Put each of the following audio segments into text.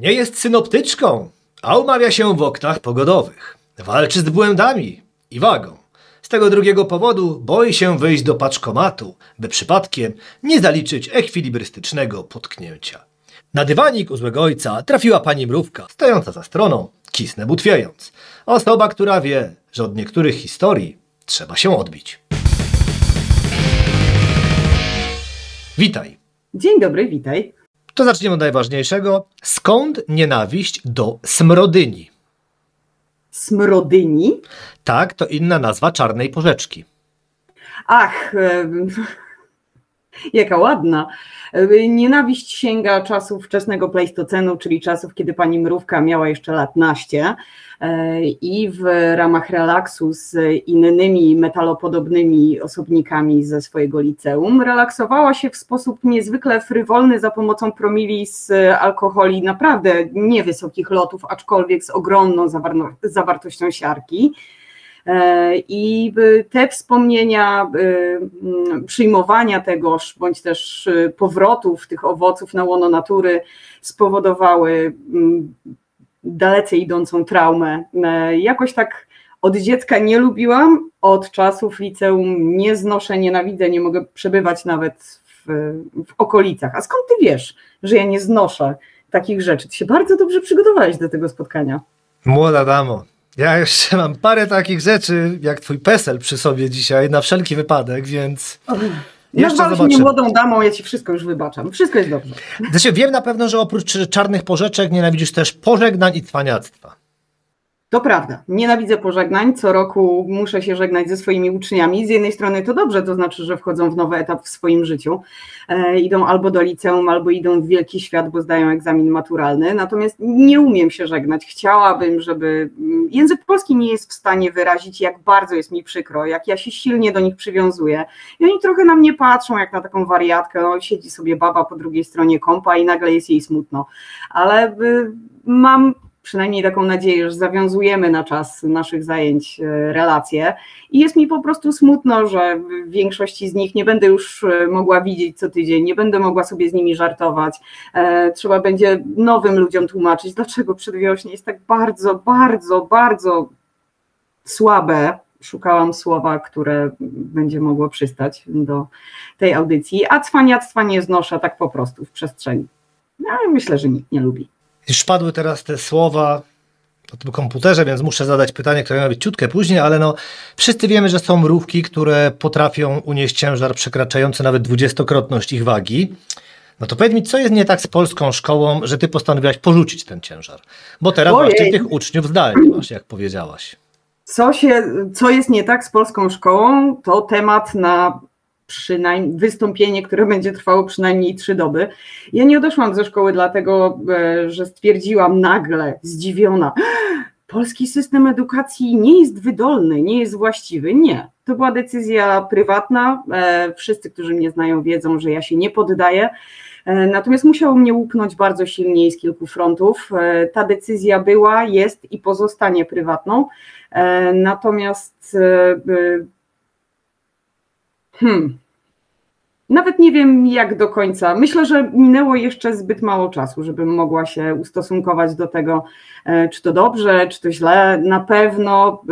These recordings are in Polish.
Nie jest synoptyczką, a umawia się w oknach pogodowych. Walczy z błędami i wagą. Z tego drugiego powodu boi się wyjść do paczkomatu, by przypadkiem nie zaliczyć ekwilibrystycznego potknięcia. Na dywanik u złego ojca trafiła pani mrówka, stojąca za stroną, kisnę butwiejąc. Osoba, która wie, że od niektórych historii trzeba się odbić. Witaj. Dzień dobry, witaj. To zaczniemy od najważniejszego. Skąd nienawiść do smrodyni? Smrodyni? Tak, to inna nazwa czarnej porzeczki. Ach, jaka ładna. Nienawiść sięga czasów wczesnego Pleistocenu, czyli czasów, kiedy pani mrówka miała jeszcze lat naście i w ramach relaksu z innymi metalopodobnymi osobnikami ze swojego liceum relaksowała się w sposób niezwykle frywolny za pomocą promili z alkoholi naprawdę niewysokich lotów, aczkolwiek z ogromną zawartością siarki. I te wspomnienia przyjmowania tegoż, bądź też powrotów tych owoców na łono natury spowodowały dalece idącą traumę. Jakoś tak od dziecka nie lubiłam, od czasów liceum nie znoszę, nienawidzę, nie mogę przebywać nawet w okolicach. A skąd ty wiesz, że ja nie znoszę takich rzeczy? Ty się bardzo dobrze przygotowałeś do tego spotkania. Młoda damo. Ja jeszcze mam parę takich rzeczy, jak twój PESEL przy sobie dzisiaj, na wszelki wypadek, więc jeszcze zobaczymy. Mnie młodą damą, ja ci wszystko już wybaczam. Wszystko jest dobrze. Znaczy, wiem na pewno, że oprócz czarnych porzeczek nienawidzisz też pożegnań i cwaniactwa. To prawda, nienawidzę pożegnań, co roku muszę się żegnać ze swoimi uczniami. Z jednej strony to dobrze, to znaczy, że wchodzą w nowy etap w swoim życiu. Idą albo do liceum, albo idą w wielki świat, bo zdają egzamin maturalny. Natomiast nie umiem się żegnać. Chciałabym, żeby język polski nie jest w stanie wyrazić, jak bardzo jest mi przykro, jak ja się silnie do nich przywiązuję. I oni trochę na mnie patrzą, jak na taką wariatkę. No, siedzi sobie baba po drugiej stronie kąpa i nagle jest jej smutno. Ale mam przynajmniej taką nadzieję, że zawiązujemy na czas naszych zajęć relacje i jest mi po prostu smutno, że w większości z nich nie będę już mogła widzieć co tydzień, nie będę mogła sobie z nimi żartować, trzeba będzie nowym ludziom tłumaczyć, dlaczego przedwiośnie jest tak bardzo, bardzo, bardzo słabe. Szukałam słowa, które będzie mogło przystać do tej audycji, a cwaniactwa nie znoszę tak po prostu w przestrzeni. Ale myślę, że nikt nie lubi. Już padły teraz te słowa o tym komputerze, więc muszę zadać pytanie, które miało być ciutkę później, ale no wszyscy wiemy, że są mrówki, które potrafią unieść ciężar przekraczający nawet 20-krotność ich wagi. No to powiedz mi, co jest nie tak z polską szkołą, że ty postanowiłaś porzucić ten ciężar? Bo teraz właśnie tych uczniów zdalnie masz, jak powiedziałaś. Co jest nie tak z polską szkołą, to temat na przynajmniej wystąpienie, które będzie trwało przynajmniej 3 doby. Ja nie odeszłam ze szkoły dlatego, że stwierdziłam nagle, zdziwiona, polski system edukacji nie jest wydolny, nie jest właściwy. Nie, to była decyzja prywatna. Wszyscy, którzy mnie znają, wiedzą, że ja się nie poddaję. Natomiast musiało mnie łupnąć bardzo silnie i z kilku frontów. Ta decyzja była, jest i pozostanie prywatną. Natomiast nawet nie wiem jak do końca. Myślę, że minęło jeszcze zbyt mało czasu, żebym mogła się ustosunkować do tego, czy to dobrze, czy to źle. Na pewno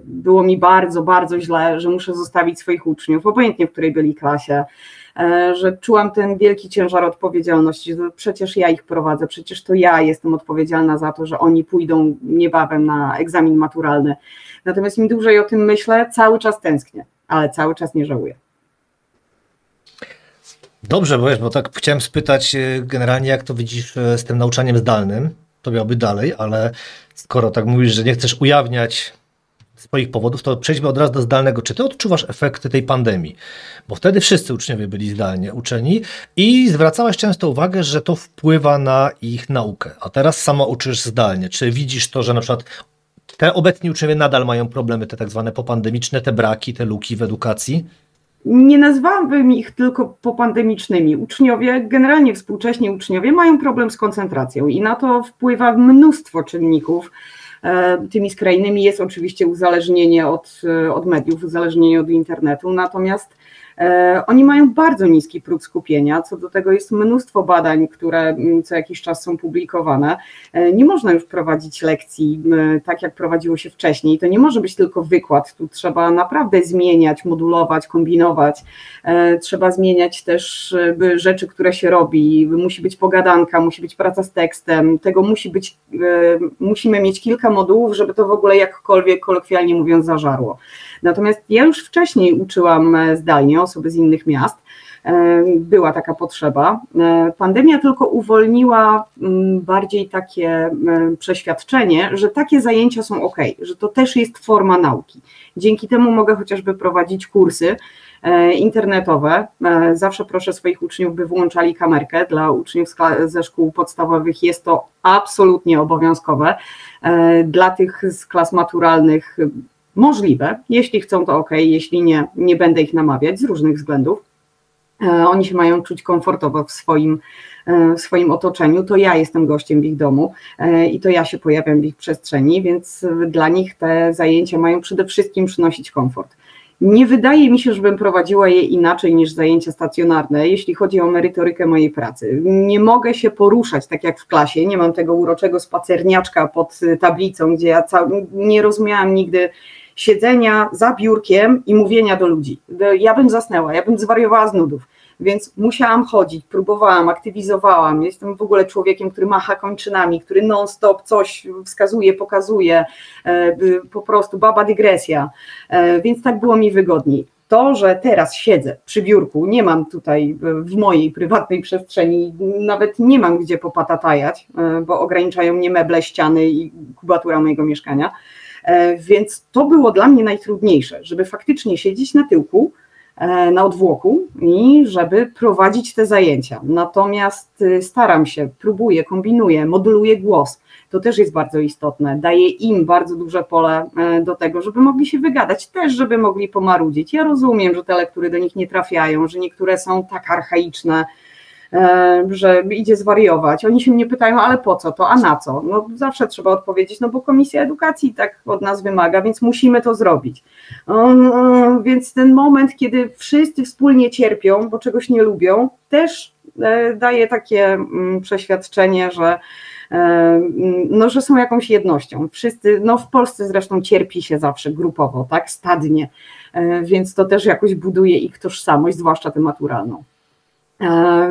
było mi bardzo, bardzo źle, że muszę zostawić swoich uczniów, obojętnie w której byli klasie, że czułam ten wielki ciężar odpowiedzialności, że przecież ja ich prowadzę, przecież to ja jestem odpowiedzialna za to, że oni pójdą niebawem na egzamin maturalny. Natomiast im dłużej o tym myślę, cały czas tęsknię, ale cały czas nie żałuję. Dobrze, bo tak chciałem spytać generalnie, jak to widzisz z tym nauczaniem zdalnym, to miałby dalej, ale skoro tak mówisz, że nie chcesz ujawniać swoich powodów, to przejdźmy od razu do zdalnego. Czy ty odczuwasz efekty tej pandemii? Bo wtedy wszyscy uczniowie byli zdalnie uczeni i zwracałaś często uwagę, że to wpływa na ich naukę, a teraz sama uczysz zdalnie. Czy widzisz to, że na przykład te obecni uczniowie nadal mają problemy, te tak zwane popandemiczne, te braki, te luki w edukacji? Nie nazwałabym ich tylko popandemicznymi. Uczniowie, generalnie współcześni uczniowie mają problem z koncentracją i na to wpływa mnóstwo czynników. Tymi skrajnymi jest oczywiście uzależnienie od mediów, uzależnienie od internetu, natomiast Oni mają bardzo niski próg skupienia, co do tego jest mnóstwo badań, które co jakiś czas są publikowane. Nie można już prowadzić lekcji tak, jak prowadziło się wcześniej. To nie może być tylko wykład, tu trzeba naprawdę zmieniać, modulować, kombinować. Trzeba zmieniać też rzeczy, które się robi. Musi być pogadanka, musi być praca z tekstem. Tego musimy mieć kilka modułów, żeby to w ogóle jakkolwiek, kolokwialnie mówiąc, zażarło. Natomiast ja już wcześniej uczyłam zdalnie osoby z innych miast. Była taka potrzeba. Pandemia tylko uwolniła bardziej takie przeświadczenie, że takie zajęcia są ok, że to też jest forma nauki. Dzięki temu mogę chociażby prowadzić kursy internetowe. Zawsze proszę swoich uczniów, by włączali kamerkę. Dla uczniów ze szkół podstawowych jest to absolutnie obowiązkowe. Dla tych z klas maturalnych możliwe. Jeśli chcą, to ok, jeśli nie, nie będę ich namawiać z różnych względów. Oni się mają czuć komfortowo w swoim otoczeniu, to ja jestem gościem w ich domu i to ja się pojawiam w ich przestrzeni, więc dla nich te zajęcia mają przede wszystkim przynosić komfort. Nie wydaje mi się, żebym prowadziła je inaczej niż zajęcia stacjonarne, jeśli chodzi o merytorykę mojej pracy. Nie mogę się poruszać tak jak w klasie, nie mam tego uroczego spacerniaczka pod tablicą, gdzie ja nie rozumiałam nigdy siedzenia za biurkiem i mówienia do ludzi. Ja bym zasnęła, ja bym zwariowała z nudów, więc musiałam chodzić, próbowałam, aktywizowałam. Jestem w ogóle człowiekiem, który macha kończynami, który non-stop coś wskazuje, pokazuje, po prostu baba dygresja, więc tak było mi wygodniej. To, że teraz siedzę przy biurku, nie mam tutaj w mojej prywatnej przestrzeni, nawet nie mam gdzie popatatajać, bo ograniczają mnie meble, ściany i kubatura mojego mieszkania, więc to było dla mnie najtrudniejsze, żeby faktycznie siedzieć na tyłku, na odwłoku i żeby prowadzić te zajęcia. Natomiast staram się, próbuję, kombinuję, moduluję głos. To też jest bardzo istotne. Daję im bardzo duże pole do tego, żeby mogli się wygadać, też żeby mogli pomarudzić. Ja rozumiem, że te lektury do nich nie trafiają, że niektóre są tak archaiczne, że idzie zwariować. Oni się mnie pytają, ale po co to, a na co? No zawsze trzeba odpowiedzieć, no bo Komisja Edukacji tak od nas wymaga, więc musimy to zrobić. Więc ten moment, kiedy wszyscy wspólnie cierpią, bo czegoś nie lubią, też daje takie przeświadczenie, że są jakąś jednością. Wszyscy, no w Polsce zresztą cierpi się zawsze grupowo, tak, stadnie, więc to też jakoś buduje ich tożsamość, zwłaszcza tę maturalną.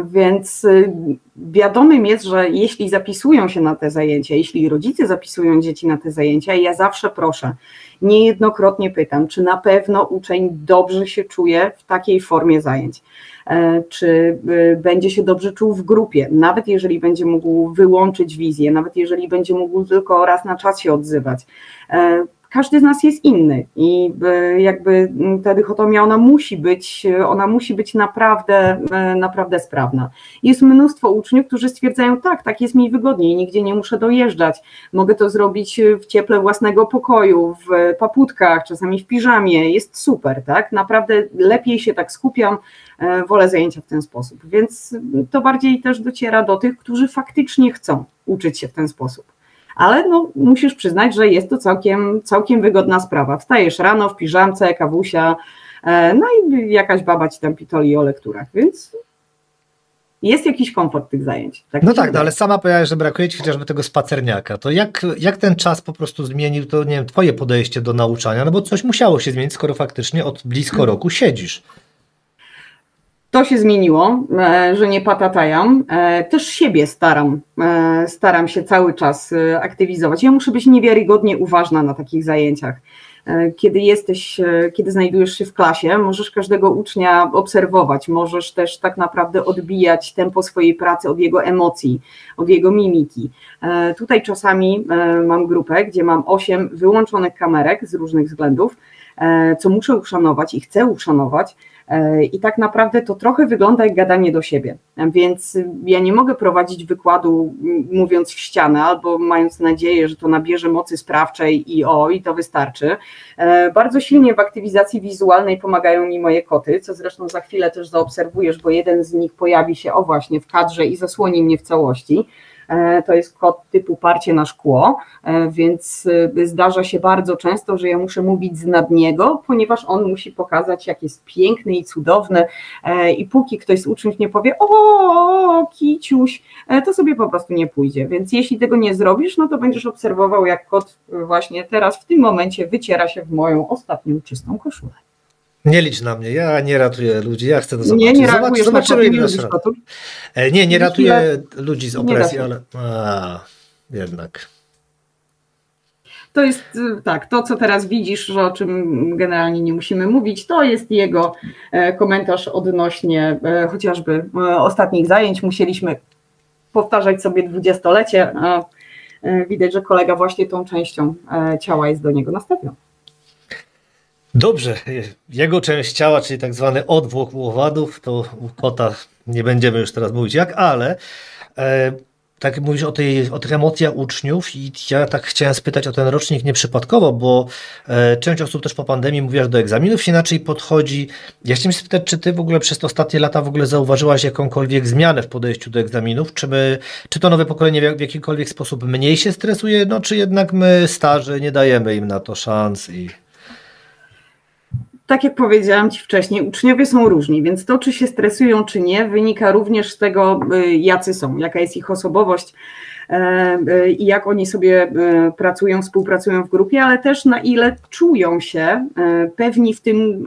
Więc wiadomym jest, że jeśli zapisują się na te zajęcia, jeśli rodzice zapisują dzieci na te zajęcia, ja zawsze proszę, niejednokrotnie pytam, czy na pewno uczeń dobrze się czuje w takiej formie zajęć, czy będzie się dobrze czuł w grupie, nawet jeżeli będzie mógł wyłączyć wizję, nawet jeżeli będzie mógł tylko raz na czas się odzywać. Każdy z nas jest inny i jakby ta dychotomia, ona musi być naprawdę sprawna. Jest mnóstwo uczniów, którzy stwierdzają, tak jest mi wygodniej, nigdzie nie muszę dojeżdżać, mogę to zrobić w cieple własnego pokoju, w paputkach, czasami w piżamie, jest super, tak? Naprawdę lepiej się tak skupiam, wolę zajęcia w ten sposób, więc to bardziej też dociera do tych, którzy faktycznie chcą uczyć się w ten sposób. Ale no, musisz przyznać, że jest to całkiem wygodna sprawa. Wstajesz rano w piżamce, kawusia, no i jakaś baba ci tam pitoli o lekturach, więc jest jakiś komfort tych zajęć. Tak no tak, no, ale sama powiedziałaś, że brakuje ci chociażby tego spacerniaka. To jak ten czas po prostu zmienił to, nie wiem, twoje podejście do nauczania? No bo coś musiało się zmienić, skoro faktycznie od blisko roku siedzisz. To się zmieniło, że nie patatajam. Też siebie staram się cały czas aktywizować. Ja muszę być niewiarygodnie uważna na takich zajęciach. Kiedy znajdujesz się w klasie, możesz każdego ucznia obserwować, możesz też tak naprawdę odbijać tempo swojej pracy od jego emocji, od jego mimiki. Tutaj czasami mam grupę, gdzie mam 8 wyłączonych kamerek z różnych względów, co muszę uszanować i chcę uszanować. I tak naprawdę to trochę wygląda jak gadanie do siebie, więc ja nie mogę prowadzić wykładu mówiąc w ścianę albo mając nadzieję, że to nabierze mocy sprawczej i to wystarczy. Bardzo silnie w aktywizacji wizualnej pomagają mi moje koty, co zresztą za chwilę też zaobserwujesz, bo jeden z nich pojawi się właśnie w kadrze i zasłoni mnie w całości. To jest kot typu parcie na szkło, więc zdarza się bardzo często, że ja muszę mówić z niego, ponieważ on musi pokazać, jak jest piękny i cudowny i póki ktoś z uczniów nie powie o kiciuś, to sobie po prostu nie pójdzie, więc jeśli tego nie zrobisz, no to będziesz obserwował, jak kot właśnie teraz w tym momencie wyciera się w moją ostatnią czystą koszulę. Nie licz na mnie, ja nie ratuję ludzi, ja chcę to zobaczyć. Nie reagujesz zobaczymy, na kotów? Nie ratuję ludzi z opresji, ale jednak. To jest tak, to co teraz widzisz, że o czym generalnie nie musimy mówić, to jest jego komentarz odnośnie chociażby ostatnich zajęć. Musieliśmy powtarzać sobie 20-lecie, a widać, że kolega właśnie tą częścią ciała jest do niego nastawiony. Dobrze, jego część ciała, czyli tak zwany odwłok u owadów, to u kota nie będziemy już teraz mówić jak, ale tak mówisz o tych emocjach uczniów i ja tak chciałem spytać o ten rocznik nieprzypadkowo, bo część osób też po pandemii mówiła, że do egzaminów się inaczej podchodzi. Ja chciałem spytać, czy ty w ogóle przez te ostatnie lata w ogóle zauważyłaś jakąkolwiek zmianę w podejściu do egzaminów? Czy to nowe pokolenie w jakikolwiek sposób mniej się stresuje, no czy jednak my starzy nie dajemy im na to szans i... Tak jak powiedziałam Ci wcześniej, uczniowie są różni, więc to, czy się stresują, czy nie, wynika również z tego, jacy są, jaka jest ich osobowość i jak oni sobie pracują, współpracują w grupie, ale też na ile czują się pewni w tym,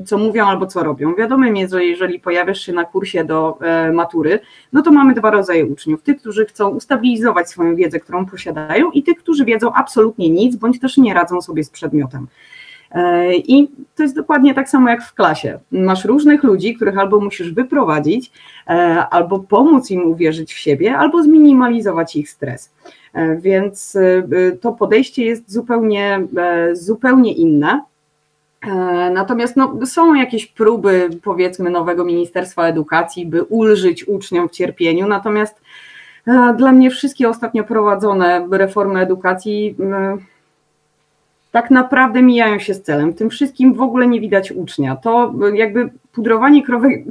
co mówią albo co robią. Wiadomym jest, że jeżeli pojawiasz się na kursie do matury, no to mamy dwa rodzaje uczniów. Tych, którzy chcą ustabilizować swoją wiedzę, którą posiadają i tych, którzy wiedzą absolutnie nic, bądź też nie radzą sobie z przedmiotem. I to jest dokładnie tak samo jak w klasie. Masz różnych ludzi, których albo musisz wyprowadzić, albo pomóc im uwierzyć w siebie, albo zminimalizować ich stres. Więc to podejście jest zupełnie inne. Natomiast są jakieś próby, powiedzmy, nowego Ministerstwa Edukacji, by ulżyć uczniom w cierpieniu, natomiast dla mnie wszystkie ostatnio prowadzone reformy edukacji tak naprawdę mijają się z celem. Tym wszystkim w ogóle nie widać ucznia. To jakby pudrowanie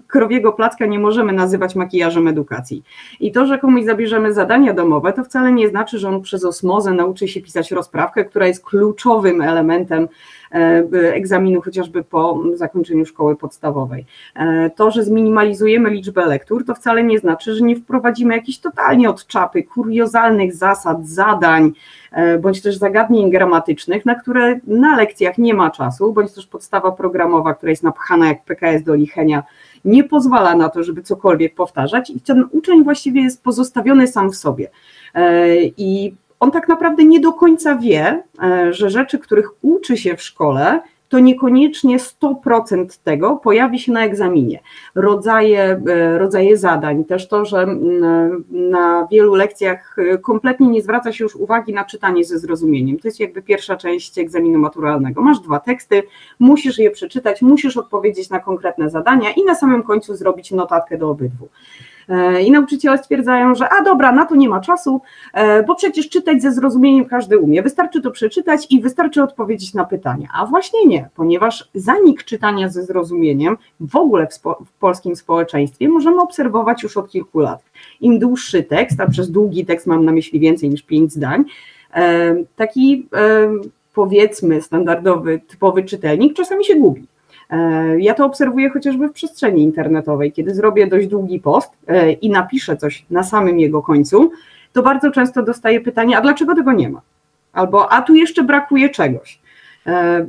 krowiego placka nie możemy nazywać makijażem edukacji. I to, że komuś zabierzemy zadania domowe, to wcale nie znaczy, że on przez osmozę nauczy się pisać rozprawkę, która jest kluczowym elementem egzaminu chociażby po zakończeniu szkoły podstawowej. To, że zminimalizujemy liczbę lektur, to wcale nie znaczy, że nie wprowadzimy jakichś totalnie od czapy, kuriozalnych zasad, zadań, bądź też zagadnień gramatycznych, na które na lekcjach nie ma czasu, bądź też podstawa programowa, która jest napchana jak PKS do lichenia, nie pozwala na to, żeby cokolwiek powtarzać i ten uczeń właściwie jest pozostawiony sam w sobie. I on tak naprawdę nie do końca wie, że rzeczy, których uczy się w szkole, to niekoniecznie 100% tego pojawi się na egzaminie. Rodzaje zadań, też to, że na wielu lekcjach kompletnie nie zwraca się już uwagi na czytanie ze zrozumieniem. To jest jakby pierwsza część egzaminu maturalnego. Masz 2 teksty, musisz je przeczytać, musisz odpowiedzieć na konkretne zadania i na samym końcu zrobić notatkę do obydwu. I nauczyciele stwierdzają, że dobra, na to nie ma czasu, bo przecież czytać ze zrozumieniem każdy umie, wystarczy to przeczytać i wystarczy odpowiedzieć na pytania, a właśnie nie, ponieważ zanik czytania ze zrozumieniem w ogóle w polskim społeczeństwie możemy obserwować już od kilku lat. Im dłuższy tekst, a przez długi tekst mam na myśli więcej niż 5 zdań, taki powiedzmy standardowy, typowy czytelnik czasami się gubi. Ja to obserwuję chociażby w przestrzeni internetowej. Kiedy zrobię dość długi post i napiszę coś na samym jego końcu, to bardzo często dostaję pytanie, a dlaczego tego nie ma? Albo a tu jeszcze brakuje czegoś.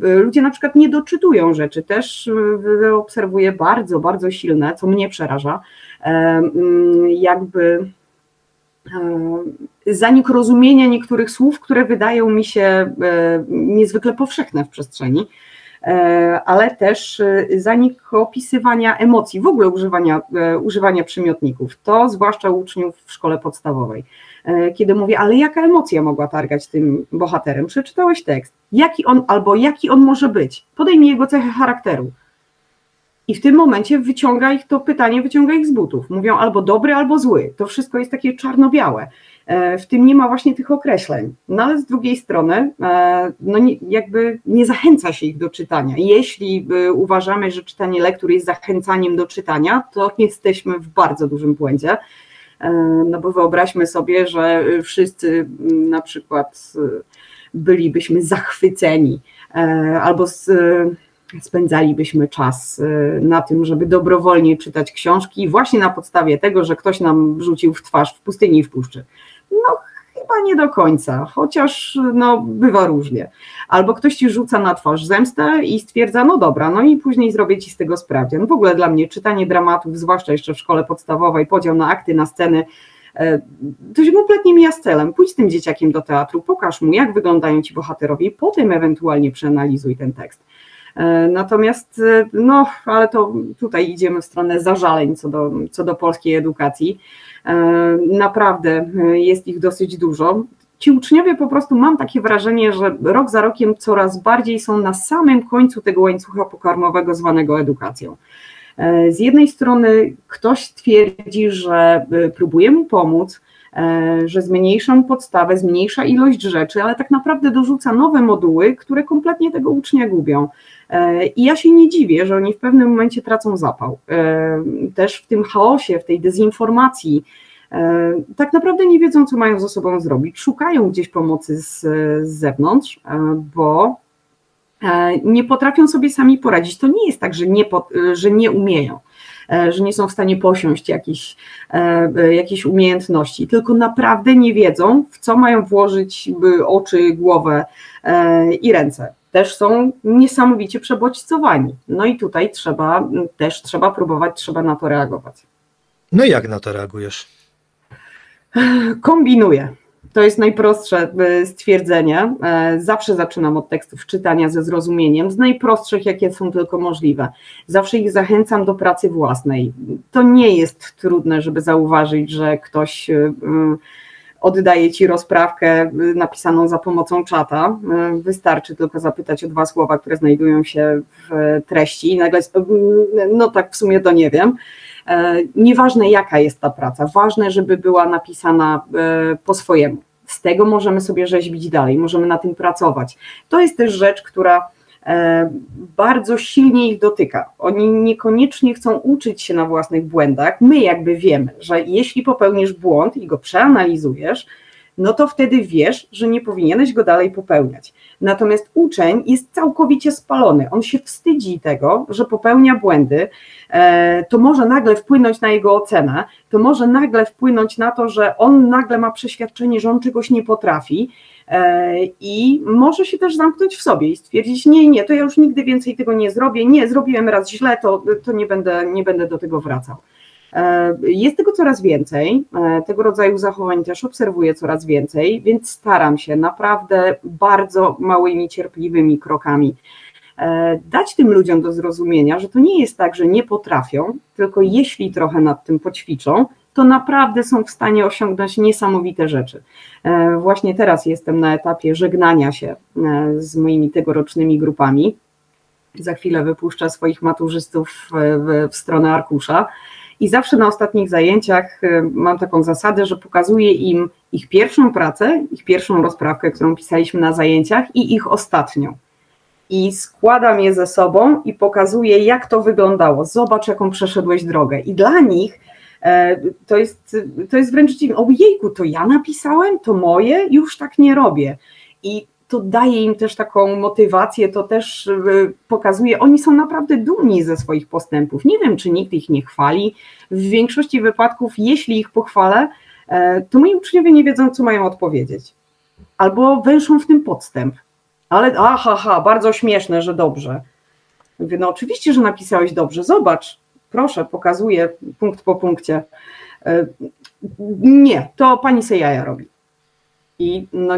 Ludzie na przykład nie doczytują rzeczy. Też obserwuję bardzo, bardzo silne, co mnie przeraża, jakby zanik rozumienia niektórych słów, które wydają mi się niezwykle powszechne w przestrzeni, ale też zanik opisywania emocji, w ogóle używania przymiotników, to zwłaszcza u uczniów w szkole podstawowej. Kiedy mówię, ale jaka emocja mogła targać tym bohaterem? Przeczytałeś tekst, jaki on może być? Podaj mi jego cechy charakteru. I w tym momencie to pytanie wyciąga ich z butów. Mówią albo dobry, albo zły. To wszystko jest takie czarno-białe. W tym nie ma właśnie tych określeń. No ale z drugiej strony jakby nie zachęca się ich do czytania. Jeśli uważamy, że czytanie lektur jest zachęcaniem do czytania, to jesteśmy w bardzo dużym błędzie, No bo wyobraźmy sobie, że wszyscy na przykład bylibyśmy zachwyceni albo spędzalibyśmy czas na tym, żeby dobrowolnie czytać książki właśnie na podstawie tego, że ktoś nam rzucił w twarz w pustyni i w puszczy. No chyba nie do końca, chociaż no, bywa różnie. Albo ktoś ci rzuca na twarz zemstę i stwierdza, no dobra, no i później zrobię ci z tego sprawdzian. W ogóle dla mnie czytanie dramatów, zwłaszcza jeszcze w szkole podstawowej, podział na akty, na sceny, to się kompletnie mija z celem. Pójdź z tym dzieciakiem do teatru, pokaż mu, jak wyglądają ci bohaterowie i potem ewentualnie przeanalizuj ten tekst. Natomiast, no, ale to tutaj idziemy w stronę zażaleń co do polskiej edukacji. Naprawdę jest ich dosyć dużo. Ci uczniowie po prostu, mam takie wrażenie, że rok za rokiem coraz bardziej są na samym końcu tego łańcucha pokarmowego zwanego edukacją. Z jednej strony ktoś twierdzi, że próbuje mu pomóc, że zmniejsza mu podstawę, zmniejsza ilość rzeczy, ale tak naprawdę dorzuca nowe moduły, które kompletnie tego ucznia gubią. I ja się nie dziwię, że oni w pewnym momencie tracą zapał. Też w tym chaosie, w tej dezinformacji, tak naprawdę nie wiedzą, co mają ze sobą zrobić. Szukają gdzieś pomocy z zewnątrz, bo nie potrafią sobie sami poradzić. To nie jest tak, że nie umieją, że nie są w stanie posiąść jakichś umiejętności, tylko naprawdę nie wiedzą, w co mają włożyć oczy, głowę i ręce. Też są niesamowicie przebodźcowani. No i tutaj trzeba próbować, trzeba na to reagować. No i jak na to reagujesz? Kombinuję. To jest najprostsze stwierdzenie. Zawsze zaczynam od tekstów czytania ze zrozumieniem, z najprostszych, jakie są tylko możliwe. Zawsze ich zachęcam do pracy własnej. To nie jest trudne, żeby zauważyć, że ktoś oddaje ci rozprawkę napisaną za pomocą czata. Wystarczy tylko zapytać o 2 słowa, które znajdują się w treści i nagle, no tak w sumie to nie wiem. Nieważne jaka jest ta praca, ważne, żeby była napisana po swojemu. Z tego możemy sobie rzeźbić dalej, możemy na tym pracować. To jest też rzecz, która bardzo silnie ich dotyka. Oni niekoniecznie chcą uczyć się na własnych błędach. My jakby wiemy, że jeśli popełnisz błąd i go przeanalizujesz, no to wtedy wiesz, że nie powinieneś go dalej popełniać. Natomiast uczeń jest całkowicie spalony. On się wstydzi tego, że popełnia błędy. To może nagle wpłynąć na jego ocenę, to może nagle wpłynąć na to, że on nagle ma przeświadczenie, że on czegoś nie potrafi i może się też zamknąć w sobie i stwierdzić, nie, to ja już nigdy więcej tego nie zrobię, nie, zrobiłem raz źle, to nie będę do tego wracał. Jest tego coraz więcej, tego rodzaju zachowań też obserwuję coraz więcej, więc staram się naprawdę bardzo małymi, cierpliwymi krokami dać tym ludziom do zrozumienia, że to nie jest tak, że nie potrafią, tylko jeśli trochę nad tym poćwiczą, to naprawdę są w stanie osiągnąć niesamowite rzeczy. Właśnie teraz jestem na etapie żegnania się z moimi tegorocznymi grupami. Za chwilę wypuszczę swoich maturzystów w stronę arkusza. I zawsze na ostatnich zajęciach mam taką zasadę, że pokazuję im ich pierwszą pracę, ich pierwszą rozprawkę, którą pisaliśmy na zajęciach i ich ostatnią. I składam je ze sobą i pokazuję, jak to wyglądało. Zobacz, jaką przeszedłeś drogę. I dla nich to jest wręcz dziwne. Ojejku, to ja napisałem, to moje, już tak nie robię. I to daje im też taką motywację, to też pokazuje, oni są naprawdę dumni ze swoich postępów. Nie wiem, czy nikt ich nie chwali. W większości wypadków, jeśli ich pochwalę, to moi uczniowie nie wiedzą, co mają odpowiedzieć. Albo węszą w tym podstęp. Ale bardzo śmieszne, że dobrze. Mówię, no oczywiście, że napisałeś dobrze, zobacz, proszę, pokazuję punkt po punkcie. Nie, to pani se jaja robi. I no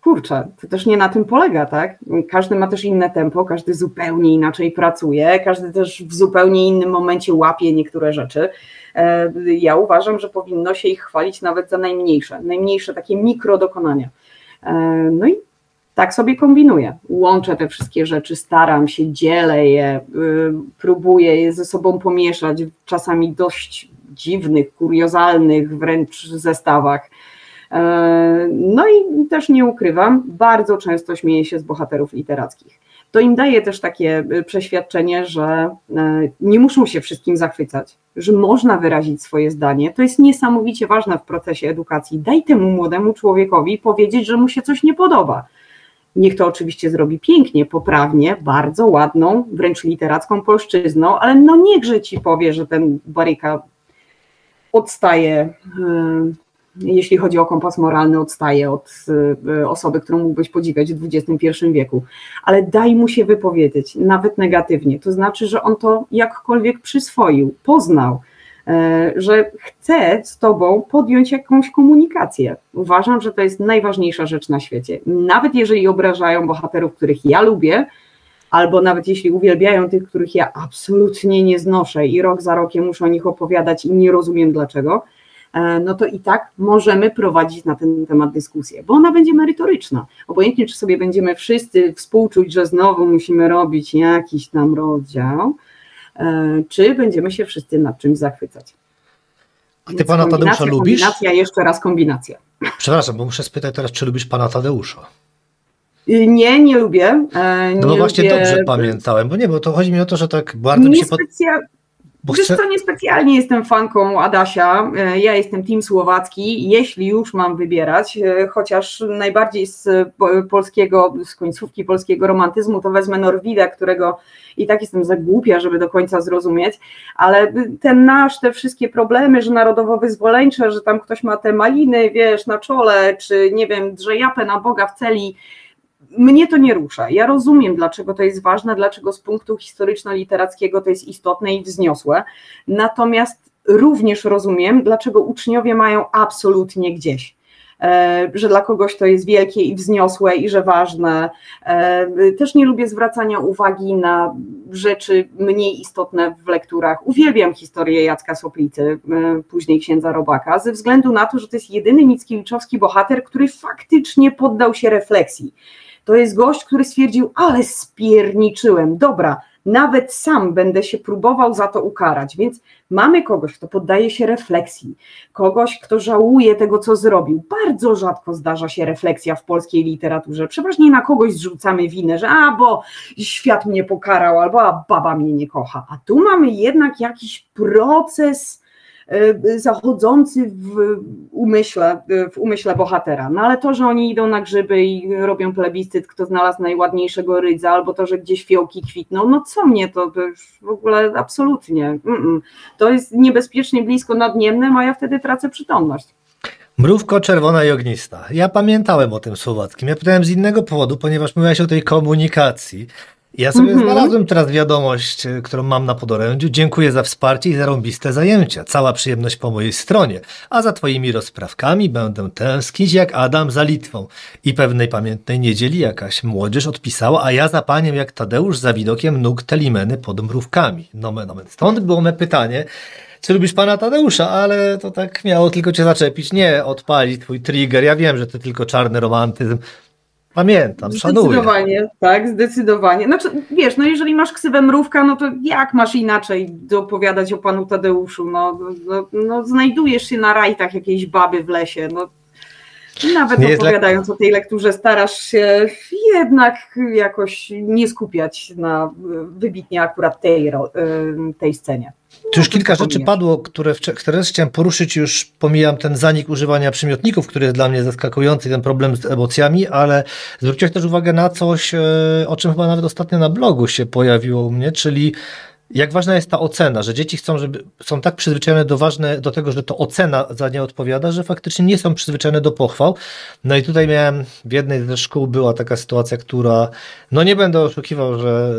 kurczę, to też nie na tym polega, tak? Każdy ma też inne tempo, każdy zupełnie inaczej pracuje, każdy też w zupełnie innym momencie łapie niektóre rzeczy. Ja uważam, że powinno się ich chwalić nawet za najmniejsze takie mikrodokonania. No i tak sobie kombinuję. Łączę te wszystkie rzeczy, staram się, dzielę je, próbuję je ze sobą pomieszać w czasami dość dziwnych, kuriozalnych wręcz zestawach. No i też nie ukrywam, bardzo często śmieję się z bohaterów literackich. to im daje też takie przeświadczenie, że nie muszą się wszystkim zachwycać, że można wyrazić swoje zdanie. To jest niesamowicie ważne w procesie edukacji. Daj temu młodemu człowiekowi powiedzieć, że mu się coś nie podoba. Niech to oczywiście zrobi pięknie, poprawnie, bardzo ładną, wręcz literacką polszczyzną, ale no niechże ci powie, że ten Baryka odstaje, jeśli chodzi o kompas moralny, odstaje od osoby, którą mógłbyś podziwiać w XXI wieku, ale daj mu się wypowiedzieć, nawet negatywnie, to znaczy, że on to jakkolwiek przyswoił, poznał, że chce z tobą podjąć jakąś komunikację. Uważam, że to jest najważniejsza rzecz na świecie. Nawet jeżeli obrażają bohaterów, których ja lubię, albo nawet jeśli uwielbiają tych, których ja absolutnie nie znoszę i rok za rokiem muszę o nich opowiadać i nie rozumiem dlaczego, no to i tak możemy prowadzić na ten temat dyskusję, bo ona będzie merytoryczna. Obojętnie, czy sobie będziemy wszyscy współczuć, że znowu musimy robić jakiś tam rozdział, czy będziemy się wszyscy nad czymś zachwycać. A ty pana Tadeusza lubisz? Kombinacja, jeszcze raz kombinacja. Przepraszam, bo muszę spytać teraz, czy lubisz pana Tadeusza? Nie lubię. No bo właśnie dobrze pamiętałem, bo to chodzi mi o to, że tak bardzo mi się Wiesz co, niespecjalnie jestem fanką Adasia, ja jestem team słowacki, jeśli już mam wybierać, chociaż najbardziej z końcówki polskiego romantyzmu to wezmę Norwida, którego i tak jestem za głupia, żeby do końca zrozumieć, ale te wszystkie problemy, że narodowo-wyzwoleńcze, że tam ktoś ma te maliny, wiesz, na czole, czy nie wiem, drze japę na Boga w celi, mnie to nie rusza. Ja rozumiem, dlaczego to jest ważne, dlaczego z punktu historyczno-literackiego to jest istotne i wzniosłe, natomiast również rozumiem, dlaczego uczniowie mają absolutnie gdzieś, że dla kogoś to jest wielkie i wzniosłe i że ważne. Też nie lubię zwracania uwagi na rzeczy mniej istotne w lekturach. Uwielbiam historię Jacka Soplicy, później księdza Robaka, ze względu na to, że to jest jedyny mickiewiczowski bohater, który faktycznie poddał się refleksji. To jest gość, który stwierdził, ale spierniczyłem, dobra, nawet sam będę się próbował za to ukarać, więc mamy kogoś, kto poddaje się refleksji, kogoś, kto żałuje tego, co zrobił. Bardzo rzadko zdarza się refleksja w polskiej literaturze, przeważnie na kogoś zrzucamy winę, że bo świat mnie pokarał, albo baba mnie nie kocha, a tu mamy jednak jakiś proces zachodzący w umyśle bohatera. No ale to, że oni idą na grzyby i robią plebiscyt, kto znalazł najładniejszego rydza, albo to, że gdzieś fiołki kwitną, no co mnie to już w ogóle absolutnie. To jest niebezpiecznie blisko nadniemnym, a ja wtedy tracę przytomność. Mrówko czerwona i ognista. Ja pamiętałem o tym słowackim. Ja pytałem z innego powodu, ponieważ mówiłaś o tej komunikacji. Ja sobie znalazłem teraz wiadomość, którą mam na podorędziu. Dziękuję za wsparcie i zarąbiste zajęcia. Cała przyjemność po mojej stronie. A za twoimi rozprawkami będę tęsknić jak Adam za Litwą. I pewnej pamiętnej niedzieli jakaś młodzież odpisała, a ja za paniem jak Tadeusz za widokiem nóg Telimeny pod mrówkami. Nomen. Stąd było me pytanie, czy lubisz pana Tadeusza, ale to tak miało tylko cię zaczepić. Nie odpalić twój trigger. Ja wiem, że to tylko czarny romantyzm. Pamiętam, szanuję. Zdecydowanie, tak, zdecydowanie. Znaczy, wiesz, no jeżeli masz ksywę Mrówka, no to jak masz inaczej opowiadać o panu Tadeuszu? No znajdujesz się na rajtach jakiejś baby w lesie, no. Nawet nie opowiadając o tej lekturze, starasz się jednak jakoś nie skupiać na wybitnie akurat tej scenie. Tu już kilka rzeczy padło, które chciałem poruszyć, już pomijam ten zanik używania przymiotników, który jest dla mnie zaskakujący, ten problem z emocjami, ale zwróciłeś też uwagę na coś, o czym chyba nawet ostatnio na blogu się pojawiło u mnie, czyli jak ważna jest ta ocena, że dzieci są tak przyzwyczajone do tego, że to ocena za nie odpowiada, że faktycznie nie są przyzwyczajone do pochwał. No i tutaj w jednej ze szkół była taka sytuacja, która, no nie będę oszukiwał, że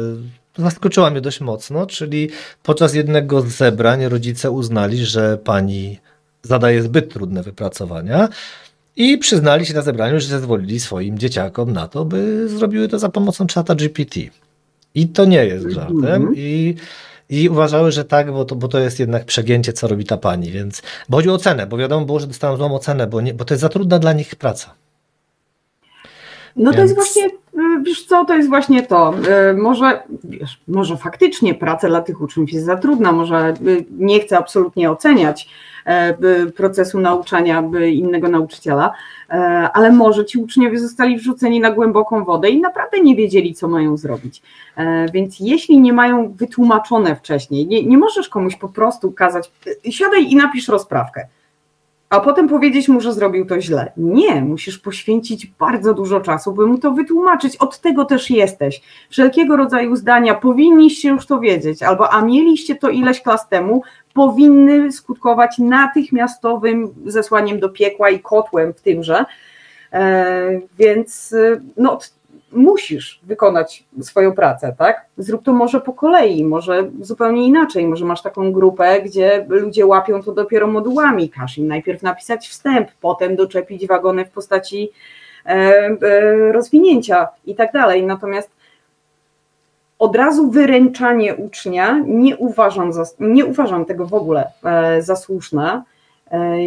zaskoczyła mnie dość mocno, czyli podczas jednego z zebrań rodzice uznali, że pani zadaje zbyt trudne wypracowania i przyznali się na zebraniu, że zezwolili swoim dzieciakom na to, by zrobiły to za pomocą czata GPT. I to nie jest żartem. I uważały, że tak, bo to jest jednak przegięcie, co robi ta pani. Więc, bo chodzi o ocenę, bo wiadomo było, że dostaną złą ocenę, bo to jest za trudna dla nich praca. No to jest właśnie, wiesz co, to jest właśnie to. Może faktycznie praca dla tych uczniów jest za trudna, może nie chcę absolutnie oceniać procesu nauczania innego nauczyciela, ale może ci uczniowie zostali wrzuceni na głęboką wodę i naprawdę nie wiedzieli, co mają zrobić. Więc jeśli nie mają wytłumaczone wcześniej, nie możesz komuś po prostu kazać, siadaj i napisz rozprawkę, a potem powiedzieć mu, że zrobił to źle. Nie, musisz poświęcić bardzo dużo czasu, by mu to wytłumaczyć. Od tego też jesteś. Wszelkiego rodzaju zdania powinniście już to wiedzieć, albo a mieliście to ileś klas temu, powinny skutkować natychmiastowym zesłaniem do piekła i kotłem w tymże. Więc no, musisz wykonać swoją pracę, tak? Zrób to może po kolei, może zupełnie inaczej, może masz taką grupę, gdzie ludzie łapią to dopiero modułami, każ im najpierw napisać wstęp, potem doczepić wagony w postaci rozwinięcia i tak dalej, natomiast od razu wyręczanie ucznia nie uważam tego w ogóle za słuszne.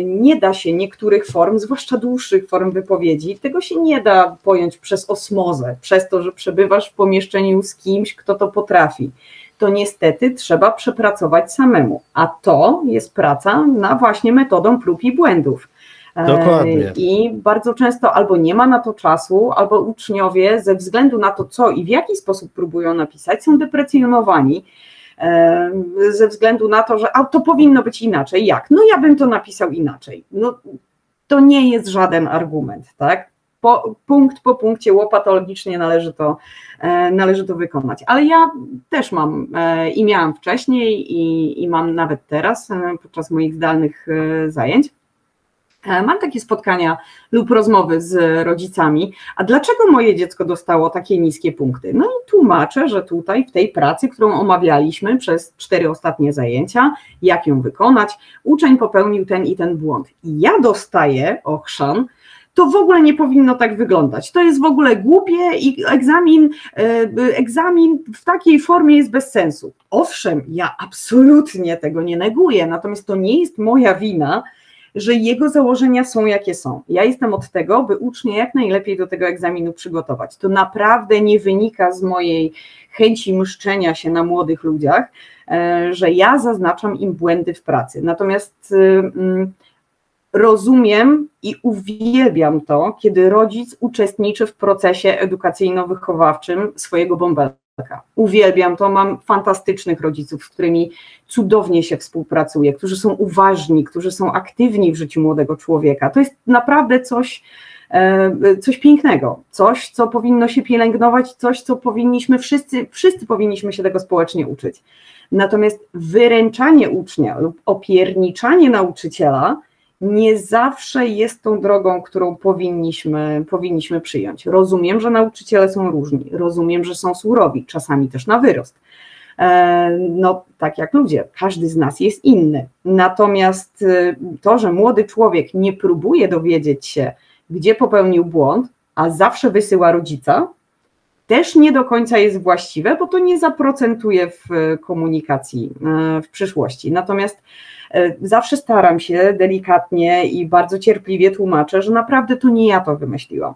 Nie da się niektórych form, zwłaszcza dłuższych form wypowiedzi, tego się nie da pojąć przez osmozę, przez to, że przebywasz w pomieszczeniu z kimś, kto to potrafi. To niestety trzeba przepracować samemu, a to jest praca na właśnie metodą prób i błędów. Dokładnie. I bardzo często albo nie ma na to czasu, albo uczniowie ze względu na to, co i w jaki sposób próbują napisać, są deprecjonowani ze względu na to, że to powinno być inaczej. Jak? No ja bym to napisał inaczej. No, to nie jest żaden argument, tak? Punkt po punkcie łopatologicznie należy to wykonać. Ale ja też mam i miałam wcześniej i mam nawet teraz podczas moich zdalnych zajęć. Mam takie spotkania lub rozmowy z rodzicami, a dlaczego moje dziecko dostało takie niskie punkty? No i tłumaczę, że tutaj w tej pracy, którą omawialiśmy przez 4 ostatnie zajęcia, jak ją wykonać, uczeń popełnił ten i ten błąd. I ja dostaję ochrzan, to w ogóle nie powinno tak wyglądać. To jest w ogóle głupie i egzamin w takiej formie jest bez sensu. Owszem, ja absolutnie tego nie neguję, natomiast to nie jest moja wina, że jego założenia są jakie są. Ja jestem od tego, by ucznia jak najlepiej do tego egzaminu przygotować. To naprawdę nie wynika z mojej chęci mszczenia się na młodych ludziach, że ja zaznaczam im błędy w pracy. Natomiast rozumiem i uwielbiam to, kiedy rodzic uczestniczy w procesie edukacyjno-wychowawczym swojego bąbelka. Uwielbiam to, mam fantastycznych rodziców, z którymi cudownie się współpracuje, którzy są uważni, którzy są aktywni w życiu młodego człowieka. To jest naprawdę coś pięknego, coś, co powinno się pielęgnować, coś, co powinniśmy wszyscy powinniśmy się tego społecznie uczyć. Natomiast wyręczanie ucznia lub opierniczanie nauczyciela nie zawsze jest tą drogą, którą powinniśmy przyjąć. Rozumiem, że nauczyciele są różni, rozumiem, że są surowi, czasami też na wyrost. No tak jak ludzie, każdy z nas jest inny. Natomiast to, że młody człowiek nie próbuje dowiedzieć się, gdzie popełnił błąd, a zawsze wysyła rodzica, też nie do końca jest właściwe, bo to nie zaprocentuje w komunikacji w przyszłości. Natomiast zawsze staram się delikatnie i bardzo cierpliwie tłumaczę, że naprawdę to nie ja to wymyśliłam.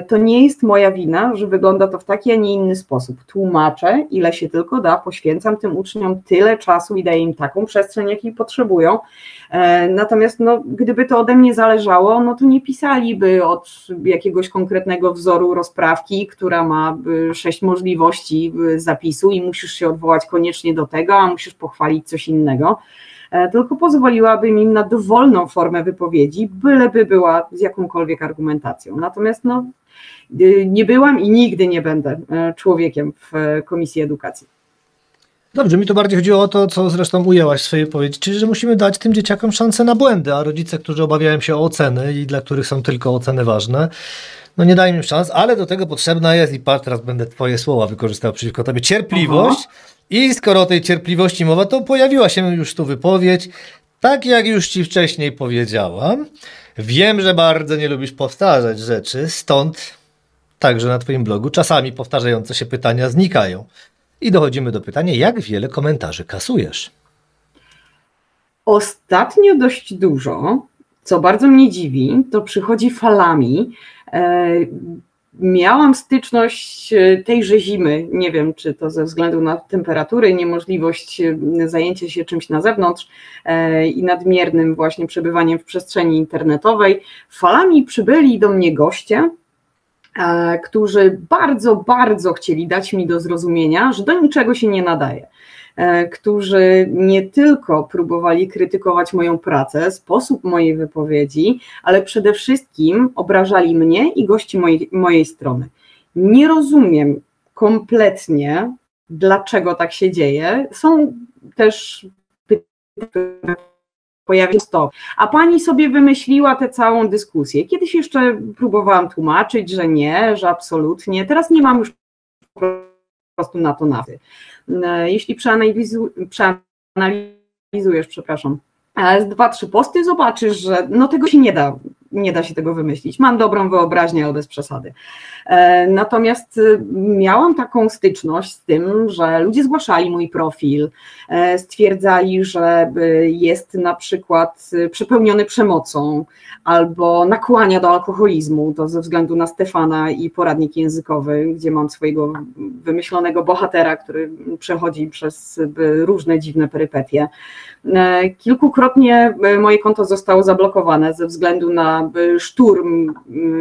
To nie jest moja wina, że wygląda to w taki, a nie inny sposób. Tłumaczę, ile się tylko da, poświęcam tym uczniom tyle czasu i daję im taką przestrzeń, jakiej potrzebują. Natomiast no, gdyby to ode mnie zależało, no to nie pisaliby od jakiegoś konkretnego wzoru rozprawki, która ma 6 możliwości zapisu i musisz się odwołać koniecznie do tego, a musisz pochwalić coś innego. Tylko pozwoliłabym im na dowolną formę wypowiedzi, byleby była z jakąkolwiek argumentacją. Natomiast no, nie byłam i nigdy nie będę człowiekiem w Komisji Edukacji. Dobrze, mi tu bardziej chodziło o to, co zresztą ujęłaś w swojej wypowiedzi, czyli że musimy dać tym dzieciakom szansę na błędy, a rodzice, którzy obawiają się o oceny i dla których są tylko oceny ważne, no nie dają im szans, ale do tego potrzebna jest, i teraz będę twoje słowa wykorzystał przeciwko tobie, cierpliwość. Aha. I skoro o tej cierpliwości mowa, to pojawiła się już tu wypowiedź, tak jak już ci wcześniej powiedziałam. Wiem, że bardzo nie lubisz powtarzać rzeczy, stąd także na twoim blogu czasami powtarzające się pytania znikają. I dochodzimy do pytania, jak wiele komentarzy kasujesz? Ostatnio dość dużo, co bardzo mnie dziwi, to przychodzi falami. Miałam styczność tejże zimy, nie wiem, czy to ze względu na temperatury, niemożliwość zajęcia się czymś na zewnątrz i nadmiernym właśnie przebywaniem w przestrzeni internetowej. Falami przybyli do mnie goście, którzy bardzo, bardzo chcieli dać mi do zrozumienia, że do niczego się nie nadaje. Którzy nie tylko próbowali krytykować moją pracę, sposób mojej wypowiedzi, ale przede wszystkim obrażali mnie i gości mojej strony. Nie rozumiem kompletnie, dlaczego tak się dzieje. Są też pytania, które pojawiają się, a pani sobie wymyśliła tę całą dyskusję. Kiedyś jeszcze próbowałam tłumaczyć, że nie, że absolutnie. Teraz nie mam już po prostu na to nawy. Jeśli przeanalizujesz, przepraszam, z 2-3 posty, zobaczysz, że no tego się nie da się tego wymyślić. Mam dobrą wyobraźnię, ale bez przesady. Natomiast miałam taką styczność z tym, że ludzie zgłaszali mój profil, stwierdzali, że jest na przykład przepełniony przemocą albo nakłania do alkoholizmu, to ze względu na Stefana i poradnik językowy, gdzie mam swojego wymyślonego bohatera, który przechodzi przez różne dziwne perypetie. Kilkukrotnie moje konto zostało zablokowane ze względu na szturm